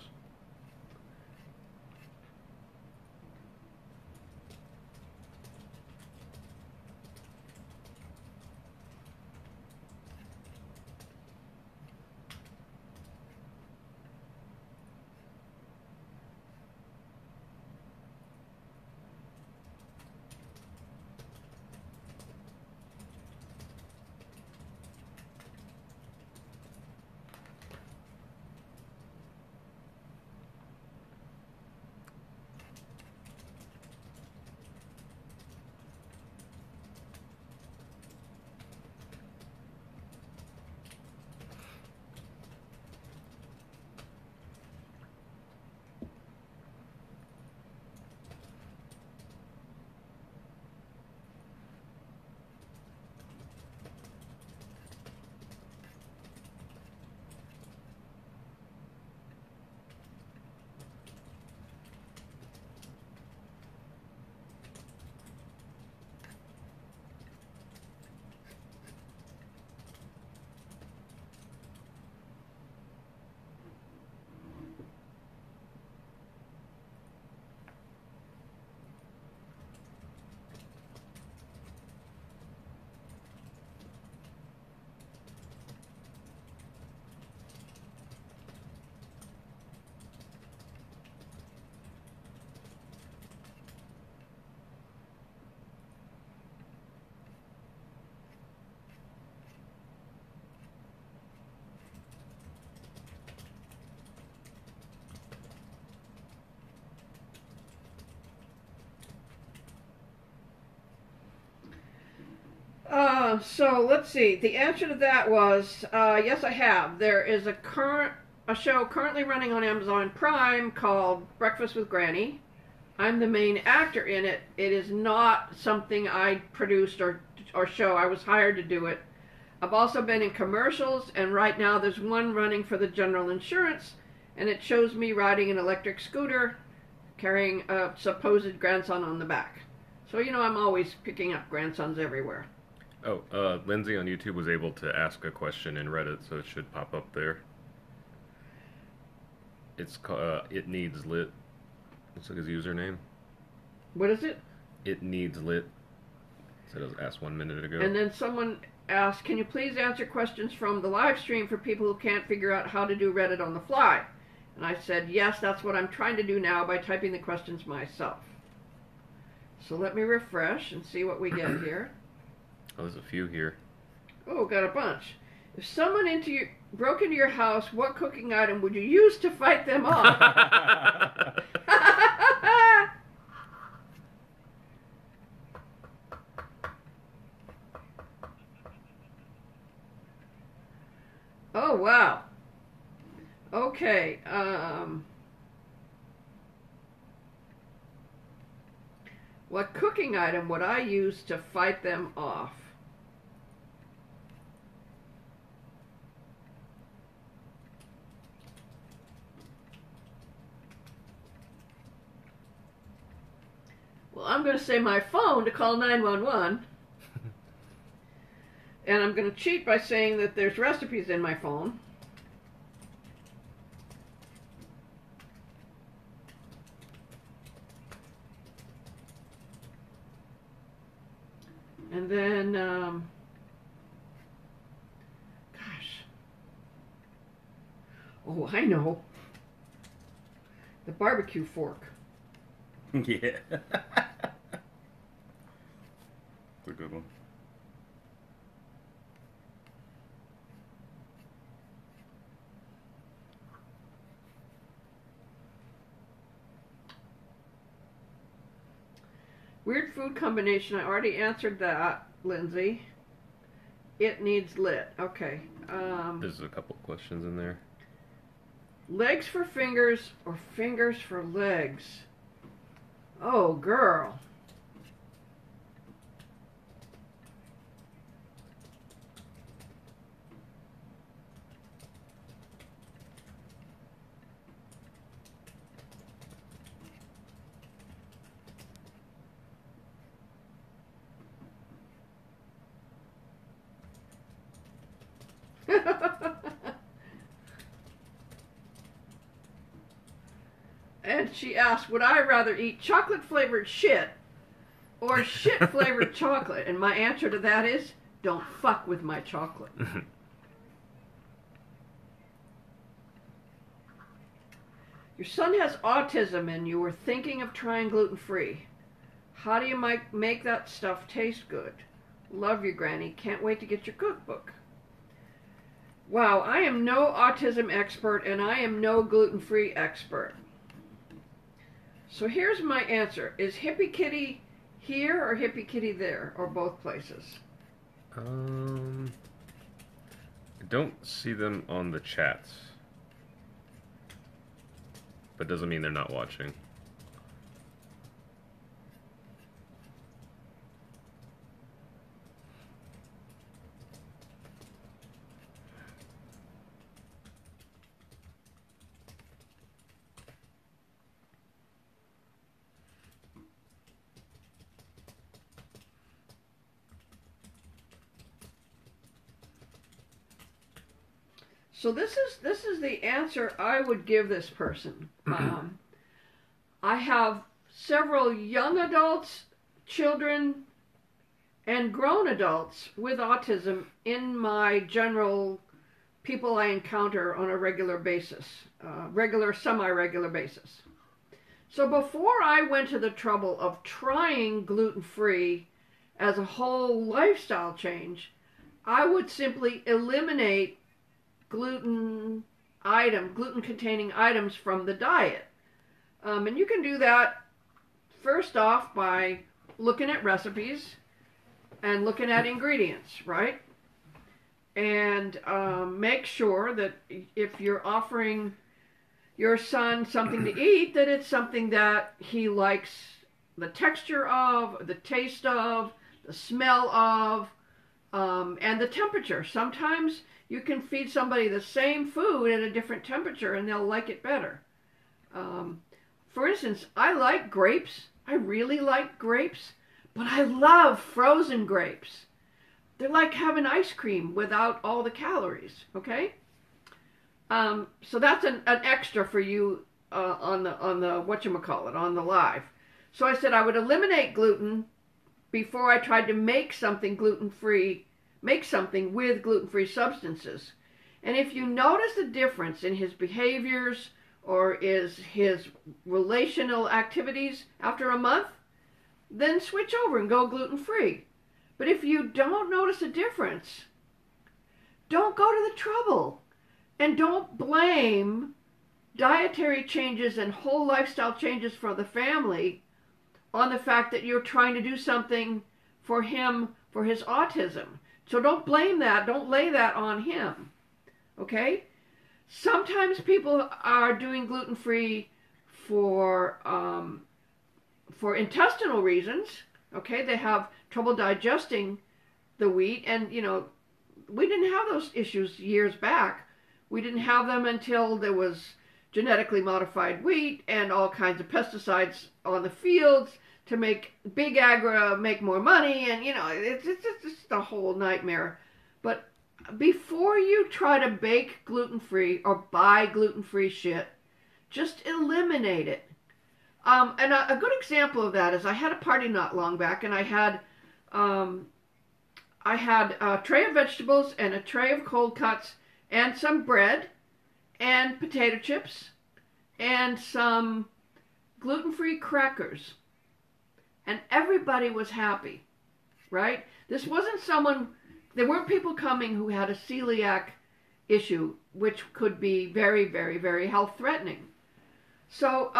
So let's see. The answer to that was yes, I have. There is a show currently running on Amazon Prime called Breakfast with Granny. I'm the main actor in it. It is not something I produced or show. I was hired to do it. I've also been in commercials, and right now there's one running for the General Insurance, and it shows me riding an electric scooter carrying a supposed grandson on the back. So, you know, I'm always picking up grandsons everywhere. Oh, Lindsay on YouTube was able to ask a question in Reddit, so it should pop up there. It's called, It Needs Lit. Looks like his username. What is it? It Needs Lit. Said it was asked 1 minute ago. And then someone asked, can you please answer questions from the live stream for people who can't figure out how to do Reddit on the fly? And I said, yes, that's what I'm trying to do now by typing the questions myself. So let me refresh and see what we get here. Oh, there's a few here. Oh, got a bunch. If someone broke into your house, what cooking item would you use to fight them off? Oh, wow. Okay. What cooking item would I use to fight them off? Well, I'm going to say my phone to call 911. And I'm going to cheat by saying that there's recipes in my phone. And then, gosh. Oh, I know. The barbecue fork. Yeah. It's a good one. Weird food combination. I already answered that, Lindsay. It needs lit. Okay. There's a couple questions in there. Legs for fingers or fingers for legs? Oh, girl. And she asked, would I rather eat chocolate-flavored shit or shit-flavored chocolate? And my answer to that is, don't fuck with my chocolate. Your son has autism and you were thinking of trying gluten-free. How do you make that stuff taste good? Love you, Granny. Can't wait to get your cookbook. Wow, I am no autism expert and I am no gluten-free expert. So here's my answer. Is Hippie Kitty here or Hippie Kitty there? Or both places? I don't see them on the chats. But doesn't mean they're not watching. So this is the answer I would give this person. I have several young adults, children, and grown adults with autism in my general people I encounter on a regular basis, semi-regular basis. So before I went to the trouble of trying gluten-free as a whole lifestyle change, I would simply eliminate gluten-containing items from the diet. And you can do that first off by looking at recipes and looking at ingredients, right? And make sure that if you're offering your son something to eat, that it's something that he likes the texture of, the taste of, the smell of, and the temperature. Sometimes you can feed somebody the same food at a different temperature and they'll like it better. For instance, I like grapes. I really like grapes, but I love frozen grapes. They're like having ice cream without all the calories, okay? So that's an extra for you on the whatchamacallit, on the live. So I said I would eliminate gluten before I tried to make something gluten-free, make something with gluten-free substances. And if you notice a difference in his behaviors or is his relational activities after a month, then switch over and go gluten-free. But if you don't notice a difference, don't go to the trouble. And don't blame dietary changes and whole lifestyle changes for the family on the fact that you're trying to do something for him for his autism. So don't blame that. Don't lay that on him. Okay? Sometimes people are doing gluten-free for intestinal reasons. Okay? They have trouble digesting the wheat. And, you know, we didn't have those issues years back. We didn't have them until there was genetically modified wheat and all kinds of pesticides on the fields to make big agri make more money, and you know, it's just a whole nightmare. But before you try to bake gluten-free or buy gluten-free shit, just eliminate it. And a good example of that is I had a party not long back, and I had a tray of vegetables and a tray of cold cuts and some bread and potato chips and some gluten-free crackers. And everybody was happy, right? This wasn't there weren't people coming who had a celiac issue, which could be very, very, very health threatening. So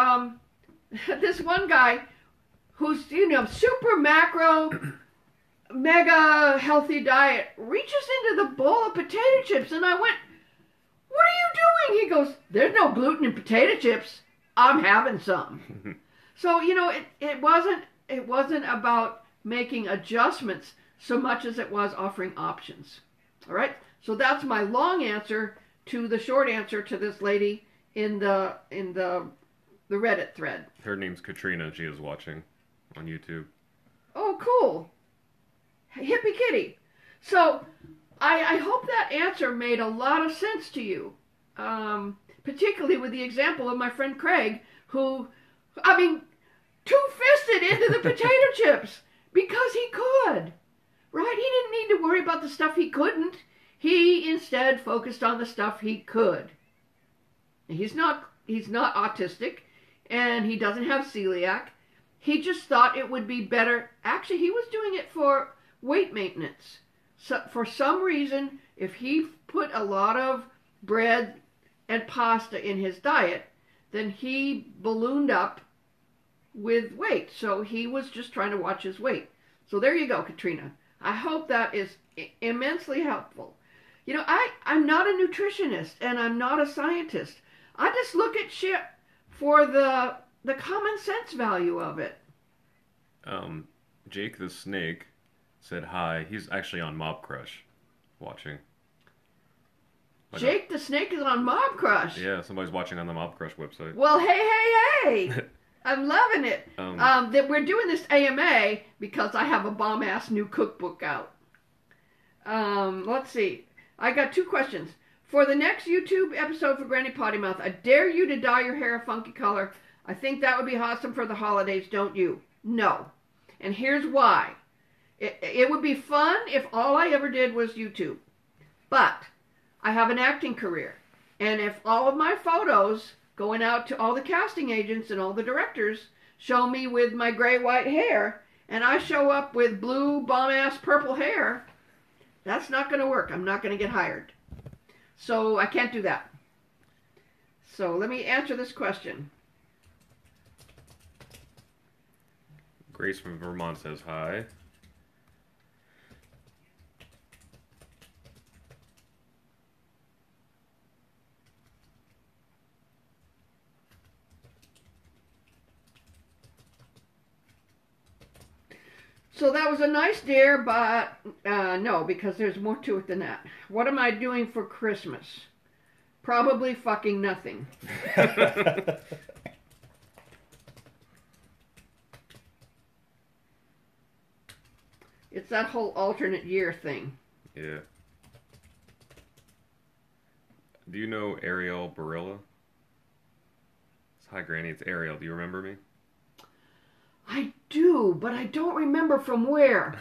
this one guy who's, you know, super macro, mega healthy diet reaches into the bowl of potato chips, and I went, "What are you doing?" He goes, "There's no gluten in potato chips. I'm having some." So, you know, it wasn't about making adjustments so much as it was offering options. All right? So that's my long answer to the short answer to this lady in the Reddit thread. Her name's Katrina. She is watching on YouTube. Oh, cool. Hippie kitty. So I hope that answer made a lot of sense to you, particularly with the example of my friend Craig, who, I mean, two-fisted into the potato chips because he could, right? He didn't need to worry about the stuff he couldn't. He instead focused on the stuff he could. He's not autistic, and he doesn't have celiac. He just thought it would be better. Actually, he was doing it for weight maintenance. So for some reason, if he put a lot of bread and pasta in his diet, then he ballooned up with weight. So he was just trying to watch his weight. So there you go, Katrina. I hope that is immensely helpful. You know, I'm not a nutritionist and I'm not a scientist. I just look at shit for the common sense value of it. Jake the Snake said hi. He's actually on Mob Crush watching. Jake the Snake is on Mob Crush. Yeah, somebody's watching on the Mob Crush website. Well, hey. I'm loving it. That we're doing this AMA because I have a bomb-ass new cookbook out. Let's see. I got 2 questions. For the next YouTube episode for Granny Potty Mouth, I dare you to dye your hair a funky color. I think that would be awesome for the holidays, don't you? No. And here's why. It would be fun if all I ever did was YouTube. But I have an acting career. And if all of my photos going out to all the casting agents and all the directors show me with my gray-white hair, and I show up with blue, bomb-ass purple hair, that's not going to work. I'm not going to get hired. So I can't do that. So let me answer this question. Grace from Vermont says hi. So that was a nice dare, but no, because there's more to it than that. What am I doing for Christmas? Probably fucking nothing. It's that whole alternate year thing. Yeah. Do you know Ariel Barilla? Hi, Granny. It's Ariel. Do you remember me? I do, but I don't remember from where.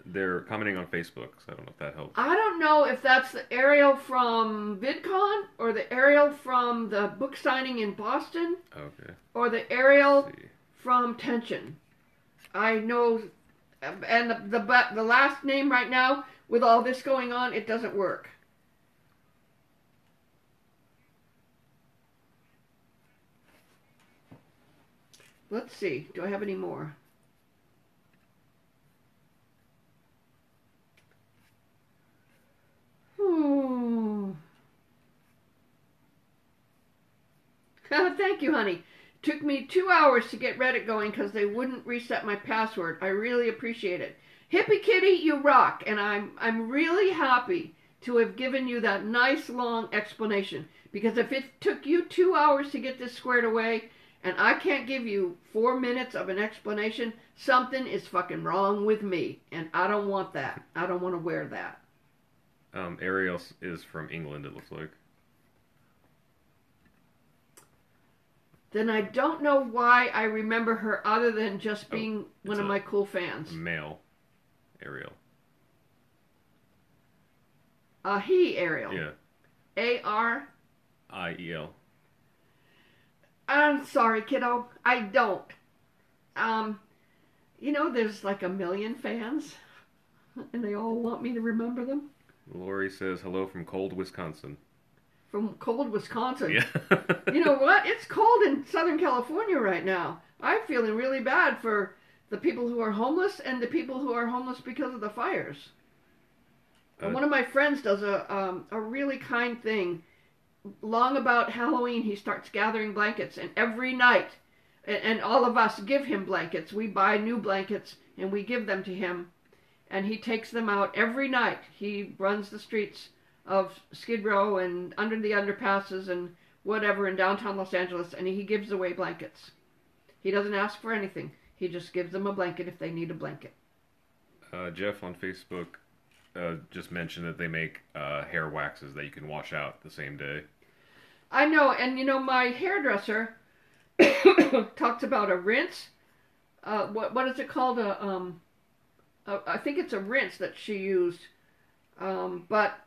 They're commenting on Facebook, so I don't know if that helps. I don't know if that's the Ariel from VidCon or the Ariel from the book signing in Boston Okay. or the Ariel Let's see. from Tension. I know, and the last name right now, with all this going on, it doesn't work. Let's see. Do I have any more? Thank you, honey. Took me 2 hours to get Reddit going because they wouldn't reset my password. I really appreciate it. Hippie Kitty, you rock, and I'm really happy to have given you that nice long explanation, because if it took you 2 hours to get this squared away and I can't give you 4 minutes of an explanation, something is fucking wrong with me, and I don't want that. I don't want to wear that. Ariel is from England, it looks like. Then I don't know why I remember her other than just being one of my cool fans. Male Ariel. He Ariel. Yeah. A-R. I-E-L. I'm sorry, kiddo. I don't. There's like a million fans, and they all want me to remember them. Lori says hello from cold Wisconsin. From cold Wisconsin. Yeah. You know what? It's cold in Southern California right now. I'm feeling really bad for the people who are homeless and the people who are homeless because of the fires. One of my friends does a really kind thing. Long about Halloween, he starts gathering blankets, and every night, and all of us give him blankets. We buy new blankets, and we give them to him, and he takes them out every night. He runs the streets of Skid Row and under the underpasses and whatever in downtown Los Angeles, and he gives away blankets. He doesn't ask for anything. He just gives them a blanket if they need a blanket. Jeff on Facebook just mentioned that they make hair waxes that you can wash out the same day. I know, and my hairdresser talks about a rinse. What is it called? I think it's a rinse that she used. But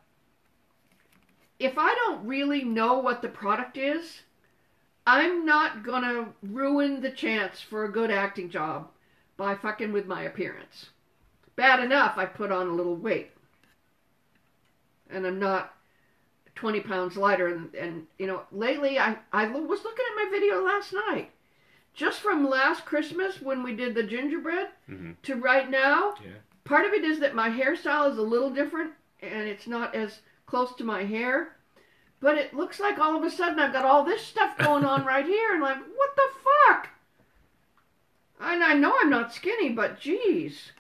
if I don't really know what the product is, I'm not gonna ruin the chance for a good acting job by fucking with my appearance. Bad enough I put on a little weight. And I'm not 20 pounds lighter. And lately I was looking at my video last night. Just from last Christmas when we did the gingerbread to right now, part of it is that my hairstyle is a little different and it's not as close to my hair. But it looks like all of a sudden I've got all this stuff going on right here, and like, what the fuck? And I know I'm not skinny, but geez.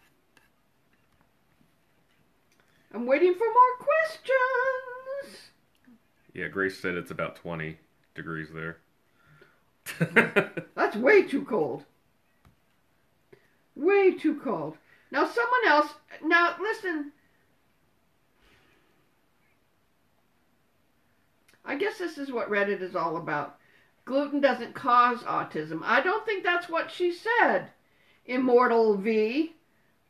I'm waiting for more questions. Yeah, Grace said it's about 20 degrees there. That's way too cold. Way too cold. Now someone else, now listen. I guess this is what Reddit is all about. Gluten doesn't cause autism. I don't think that's what she said, Immortal V.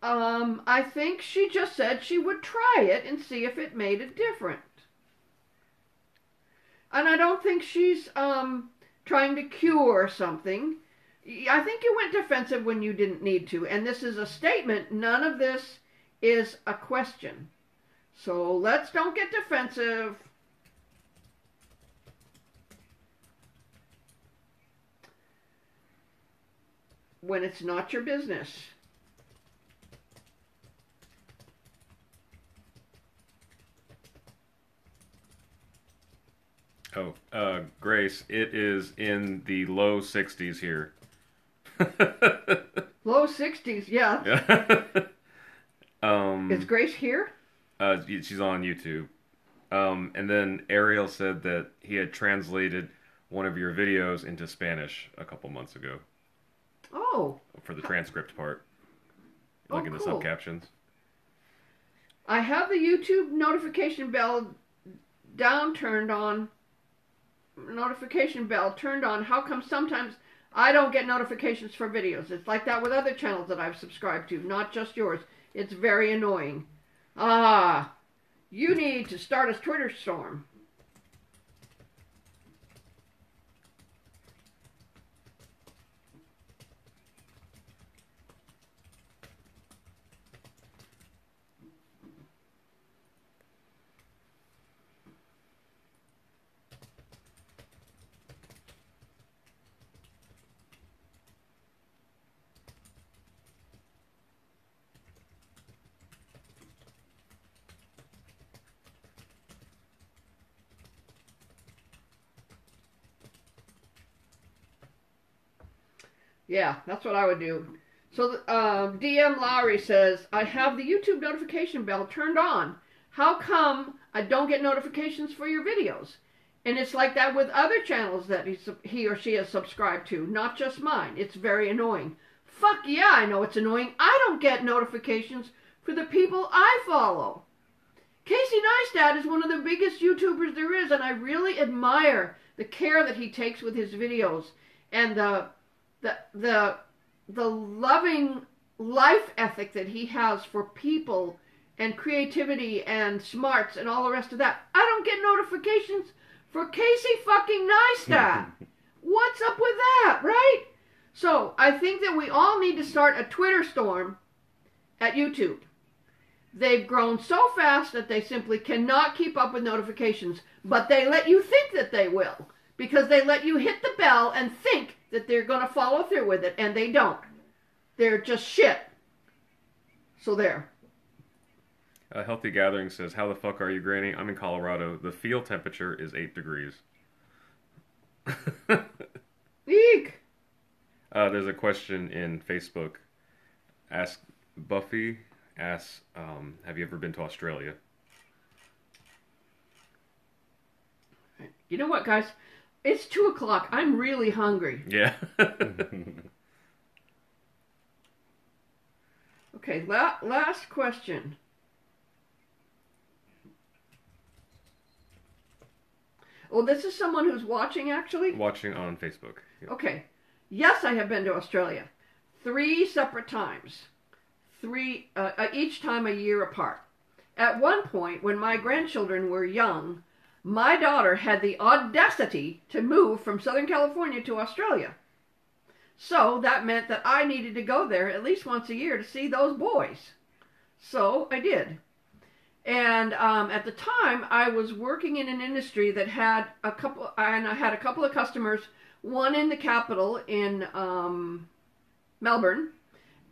I think she just said she would try it and see if it made it different. And I don't think she's trying to cure something. I think you went defensive when you didn't need to. And this is a statement. None of this is a question. So let's don't get defensive. When it's not your business. Oh, Grace, it is in the low 60s here. Low 60s, yeah. Yeah. Is Grace here? She's on YouTube. And then Ariel said that he had translated one of your videos into Spanish a couple months ago Oh. for the transcript part, Oh, like in the cool. subcaptions. I have the YouTube notification bell turned on. Notification bell turned on. How come sometimes I don't get notifications for videos? It's like that with other channels that I've subscribed to, not just yours. It's very annoying. Ah, you need to start a Twitter storm. Yeah, that's what I would do. So DM Lowry says, I have the YouTube notification bell turned on. How come I don't get notifications for your videos? And it's like that with other channels that he or she has subscribed to, not just mine. It's very annoying. Fuck yeah, I know it's annoying. I don't get notifications for the people I follow. Casey Neistat is one of the biggest YouTubers there is, and I really admire the care that he takes with his videos and the loving life ethic that he has for people and creativity and smarts and all the rest of that. I don't get notifications for Casey fucking Neistat. What's up with that, right? So I think that we all need to start a Twitter storm at YouTube. They've grown so fast that they simply cannot keep up with notifications, but they let you think that they will, because they let you hit the bell and think that they're going to follow through with it, and they don't. They're just shit. So there. Healthy Gathering says, how the fuck are you, Granny? I'm in Colorado. The field temperature is 8 degrees. Eek. There's a question in Facebook. Ask Buffy, asks, have you ever been to Australia? You know what, guys? It's 2 o'clock. I'm really hungry. Yeah. Okay, last question. Oh, this is someone who's watching, actually? Watching on Facebook. Yeah. Okay. Yes, I have been to Australia. 3 separate times. Each time a year apart. At one point, when my grandchildren were young, my daughter had the audacity to move from Southern California to Australia. So that meant that I needed to go there at least once a year to see those boys. So I did. And at the time, I was working in an industry that had a couple of customers, one in the capital in Melbourne,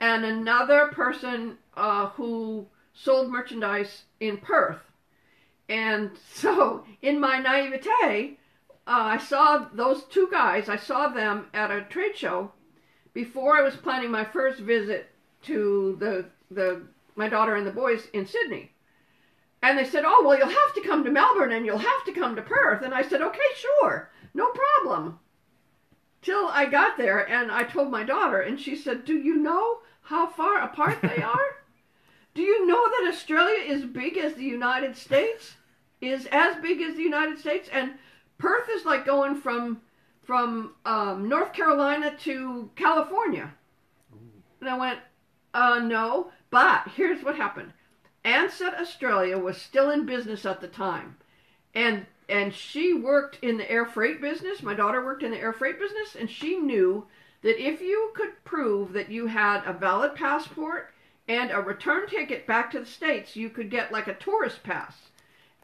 and another person who sold merchandise in Perth. And so, in my naivete, I saw those 2 guys. I saw them at a trade show before I was planning my first visit to my daughter and the boys in Sydney. And they said, oh, well, you'll have to come to Melbourne and you'll have to come to Perth. And I said, okay, sure, no problem. Till I got there and I told my daughter, and she said, do you know how far apart they are? Do you know that Australia is big as the United States? Is as big as the United States? And Perth is like going from North Carolina to California. And I went, no. But here's what happened. Ansett Australia was still in business at the time. And she worked in the air freight business. My daughter worked in the air freight business. And she knew that if you could prove that you had a valid passport and a return ticket back to the States, you could get like a tourist pass.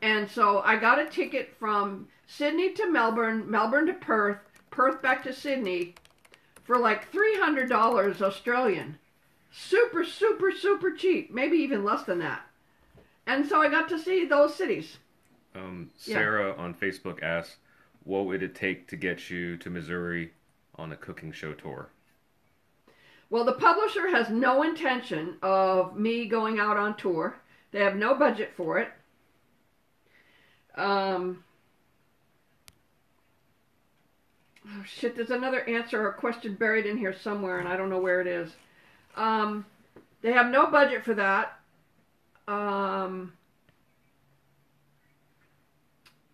And so I got a ticket from Sydney to Melbourne, Melbourne to Perth, Perth back to Sydney for like $300 Australian. Super, super, super cheap. Maybe even less than that. And so I got to see those cities. Sarah on Facebook asks, what would it take to get you to Missouri on a cooking show tour? Well, the publisher has no intention of me going out on tour. They have no budget for it. Oh shit, there's another answer or question buried in here somewhere, and I don't know where it is. They have no budget for that.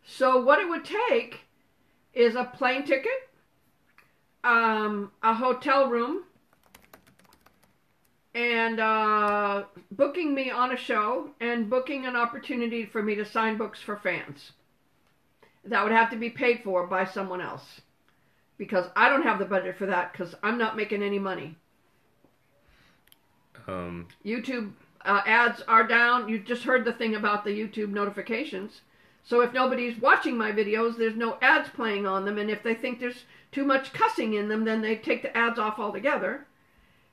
So what it would take is a plane ticket, a hotel room, and booking me on a show and booking an opportunity for me to sign books for fans. That would have to be paid for by someone else, because I don't have the budget for that, because I'm not making any money. YouTube ads are down. You just heard the thing about the YouTube notifications. So if nobody's watching my videos, there's no ads playing on them, and if they think there's too much cussing in them, then they take the ads off altogether.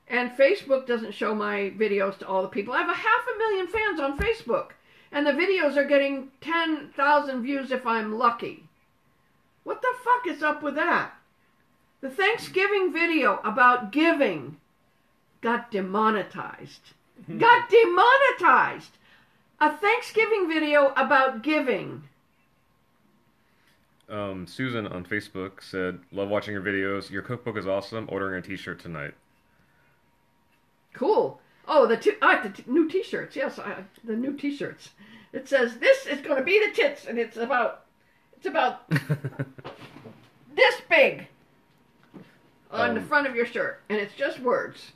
And Facebook doesn't show my videos to all the people. I have 500,000 fans on Facebook, and the videos are getting 10,000 views if I'm lucky. What the fuck is up with that? The Thanksgiving video about giving got demonetized. Got demonetized! A Thanksgiving video about giving. Susan on Facebook said, "Love watching your videos. Your cookbook is awesome. Ordering a t-shirt tonight." Cool. Oh, the new t-shirts. Yes, the new t-shirts. It says, "This is going to be the tits," and it's about this big on the front of your shirt, and it's just words.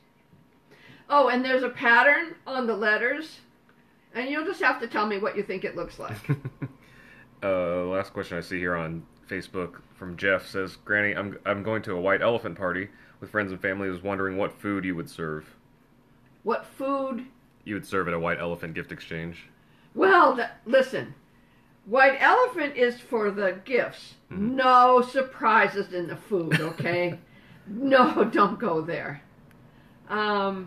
Oh, and there's a pattern on the letters, and you'll just have to tell me what you think it looks like. Last question I see here on Facebook from Jeff says, "Granny, I'm going to a white elephant party with friends and family. I was wondering what food you would serve." What food you would serve at a white elephant gift exchange? Well, listen. White elephant is for the gifts. Mm-hmm. No surprises in the food, okay? No, don't go there. White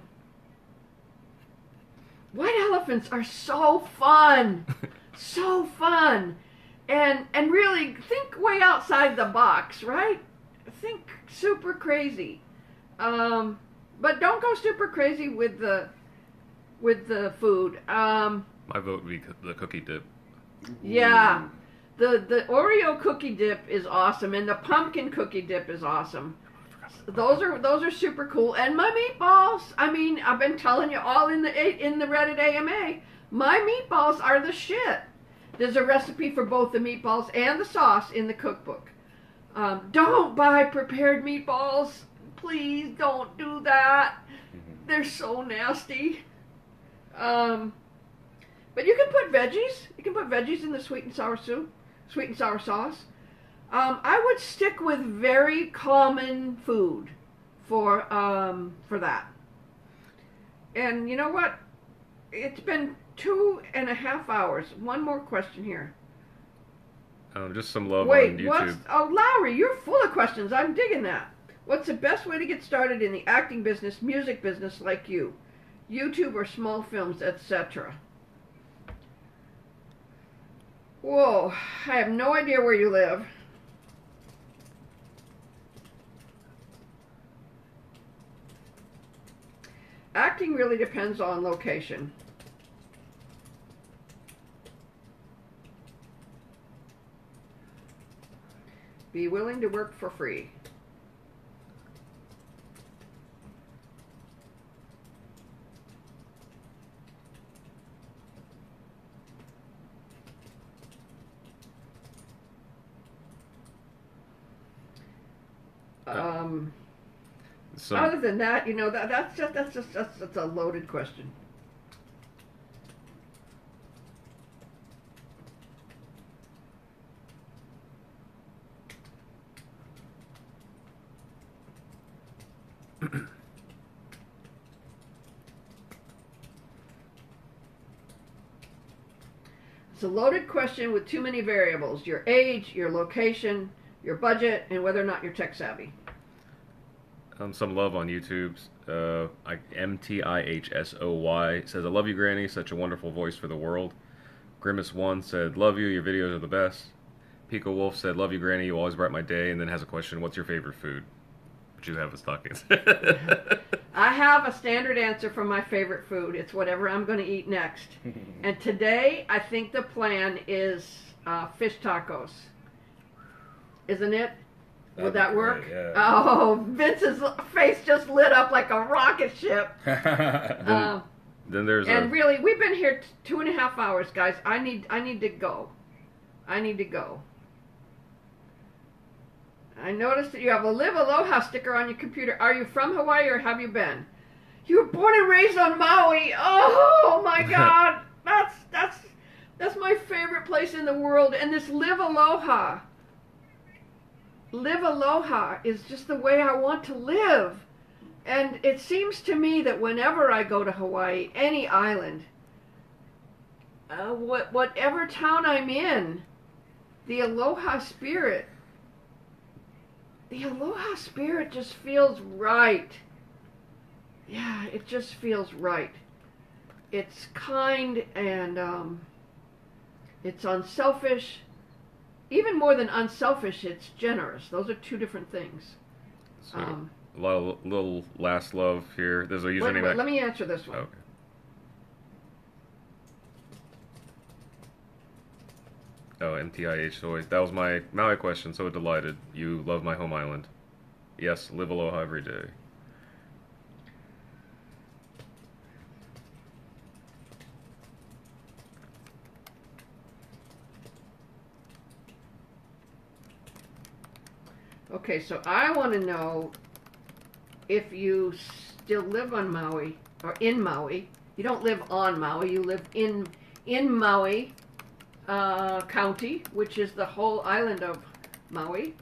elephants are so fun. So fun. And really think way outside the box, right? Think super crazy. But don't go super crazy with the food. My vote would be the cookie dip. Yeah. The Oreo cookie dip is awesome, and the pumpkin cookie dip is awesome. Those are super cool. And my meatballs, I mean, I've been telling you all in the Reddit AMA, my meatballs are the shit. There's a recipe for both the meatballs and the sauce in the cookbook. Don't buy prepared meatballs. Please don't do that. They're so nasty. But you can put veggies. You can put veggies in the sweet and sour soup, sweet and sour sauce. I would stick with very common food for that. And you know what? It's been 2.5 hours. One more question here. Just some love on YouTube. Oh, Lowry, you're full of questions. I'm digging that. What's the best way to get started in the acting business, music business like you? YouTube or small films, etc. Whoa, I have no idea where you live. Acting really depends on location. Be willing to work for free. Other than that, you know, that's a loaded question. It's a loaded question with too many variables. Your age, your location, your budget, and whether or not you're tech savvy. Some love on YouTube. MTIHSOY says, "I love you, Granny. Such a wonderful voice for the world." Grimace1 said, "Love you. Your videos are the best." Pico Wolf said, "Love you, Granny. You always brighten my day." And then has a question, "What's your favorite food?" But you have a stockings. I have a standard answer for my favorite food. It's whatever I'm going to eat next. And today, I think the plan is fish tacos. Isn't it? Would that be work? great, yeah. Oh, Vince's face just lit up like a rocket ship. Then there's And really, we've been here 2.5 hours, guys. I need to go. I need to go. I noticed that you have a Live Aloha sticker on your computer. Are you from Hawaii or have you been? You were born and raised on Maui. Oh my God, that's my favorite place in the world. And this Live Aloha is just the way I want to live. And it seems to me that whenever I go to Hawaii, any island, whatever town I'm in, the aloha spirit just feels right. Yeah, it just feels right. It's kind and it's unselfish. Even more than unselfish, it's generous. Those are two different things. So, a lot of little last love here. There's a username. Wait, let me answer this one. Okay. Oh, MTIH Soy. That was my Maui question. So delighted. You love my home island. Yes, live aloha every day. Okay, so I want to know if you still live on Maui, or in Maui. You don't live on Maui, you live in Maui County, which is the whole island of Maui.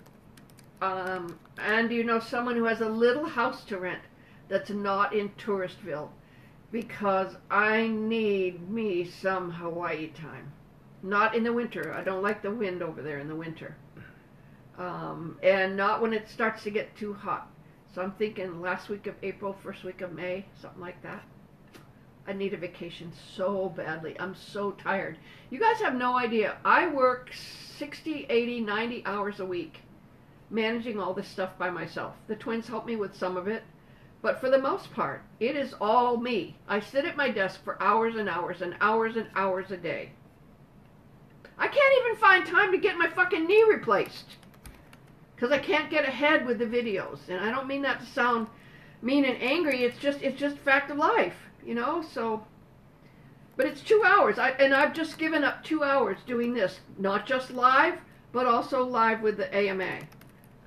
And you know someone who has a little house to rent that's not in Touristville, because I need me some Hawaii time. Not in the winter. I don't like the wind over there in the winter. And not when it starts to get too hot. So I'm thinking last week of April, first week of May, something like that. I need a vacation so badly. I'm so tired. You guys have no idea. I work 60, 80, 90 hours a week managing all this stuff by myself. The twins help me with some of it, but for the most part, it is all me. I sit at my desk for hours and hours and hours and hours a day. I can't even find time to get my fucking knee replaced because I can't get ahead with the videos. And I don't mean that to sound mean and angry. It's just fact of life, you know. So, but it's 2 hours, and I've just given up 2 hours doing this, not just live, but also live with the AMA.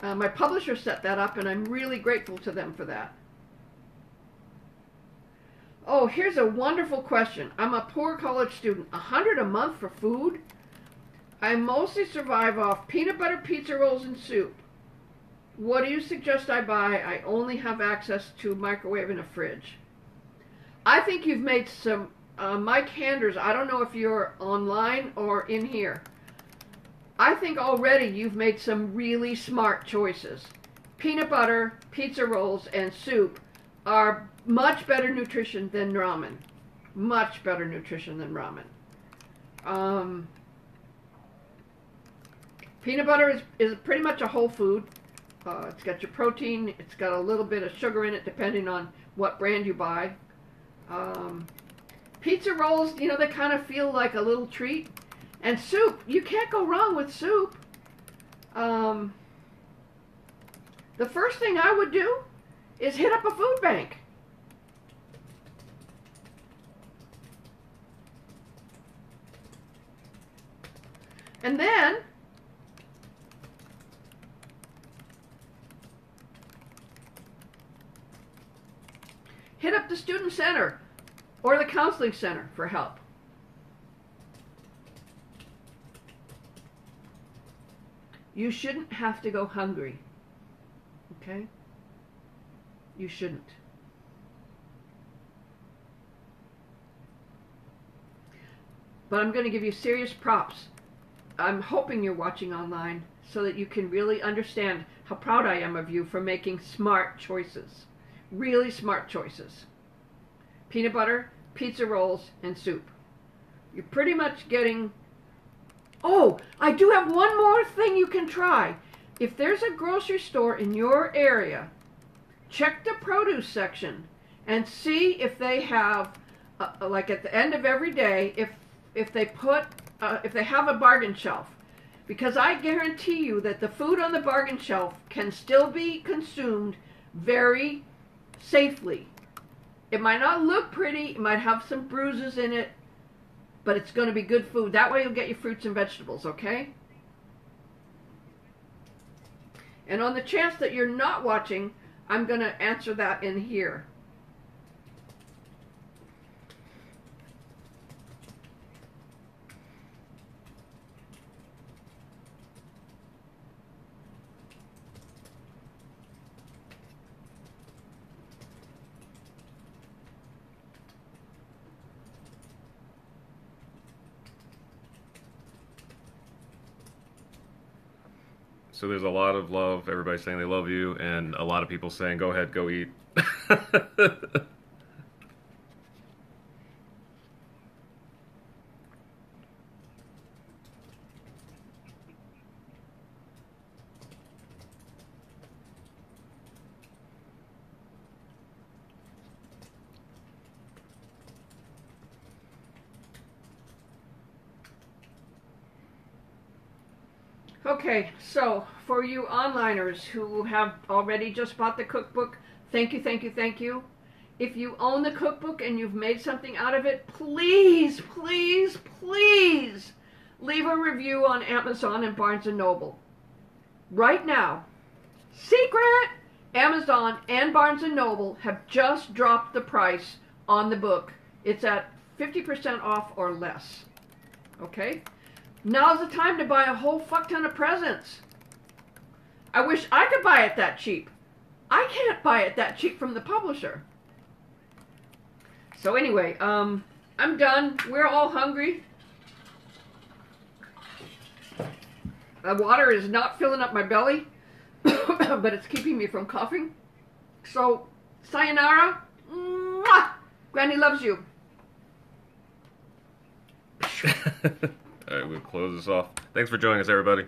My publisher set that up, and I'm really grateful to them for that. Oh, here's a wonderful question. I'm a poor college student. $100 a month for food? I mostly survive off peanut butter pizza rolls and soup. What do you suggest I buy? I only have access to a microwave and a fridge. I think you've made some, Mike Handers, I don't know if you're online or in here. I think already you've made some really smart choices. Peanut butter, pizza rolls, and soup are much better nutrition than ramen. Much better nutrition than ramen. Peanut butter is pretty much a whole food. It's got your protein. It's got a little bit of sugar in it depending on what brand you buy. Pizza rolls, you know, they kind of feel like a little treat. And soup, you can't go wrong with soup. The first thing I would do is hit up a food bank. And then hit up the student center or the counseling center for help. You shouldn't have to go hungry, okay? You shouldn't. But I'm going to give you serious props. I'm hoping you're watching online so that you can really understand how proud I am of you for making smart choices. Really smart choices. Peanut butter, pizza rolls, and soup. You're pretty much getting... Oh, I do have one more thing you can try. If there's a grocery store in your area check the produce section and see if they have, like at the end of every day, if they put, if they have a bargain shelf. Because I guarantee you that the food on the bargain shelf can still be consumed very safely. It might not look pretty, it might have some bruises in it, but it's going to be good food. That way you'll get your fruits and vegetables, okay? And on the chance that you're not watching, I'm going to answer that in here. So there's a lot of love, everybody saying they love you, and a lot of people saying, go ahead, go eat. Okay, so for you onliners who have already just bought the cookbook, thank you, thank you, thank you. If you own the cookbook and you've made something out of it, please, please, please leave a review on Amazon and Barnes & Noble. Right now, secret! Amazon and Barnes & Noble have just dropped the price on the book. It's at 50% off or less. Okay? Now's the time to buy a whole fuck ton of presents. I wish I could buy it that cheap. I can't buy it that cheap from the publisher. So anyway, I'm done. We're all hungry. The water is not filling up my belly, but it's keeping me from coughing. So, sayonara. Mwah! Granny loves you. All right, we'll close this off. Thanks for joining us, everybody.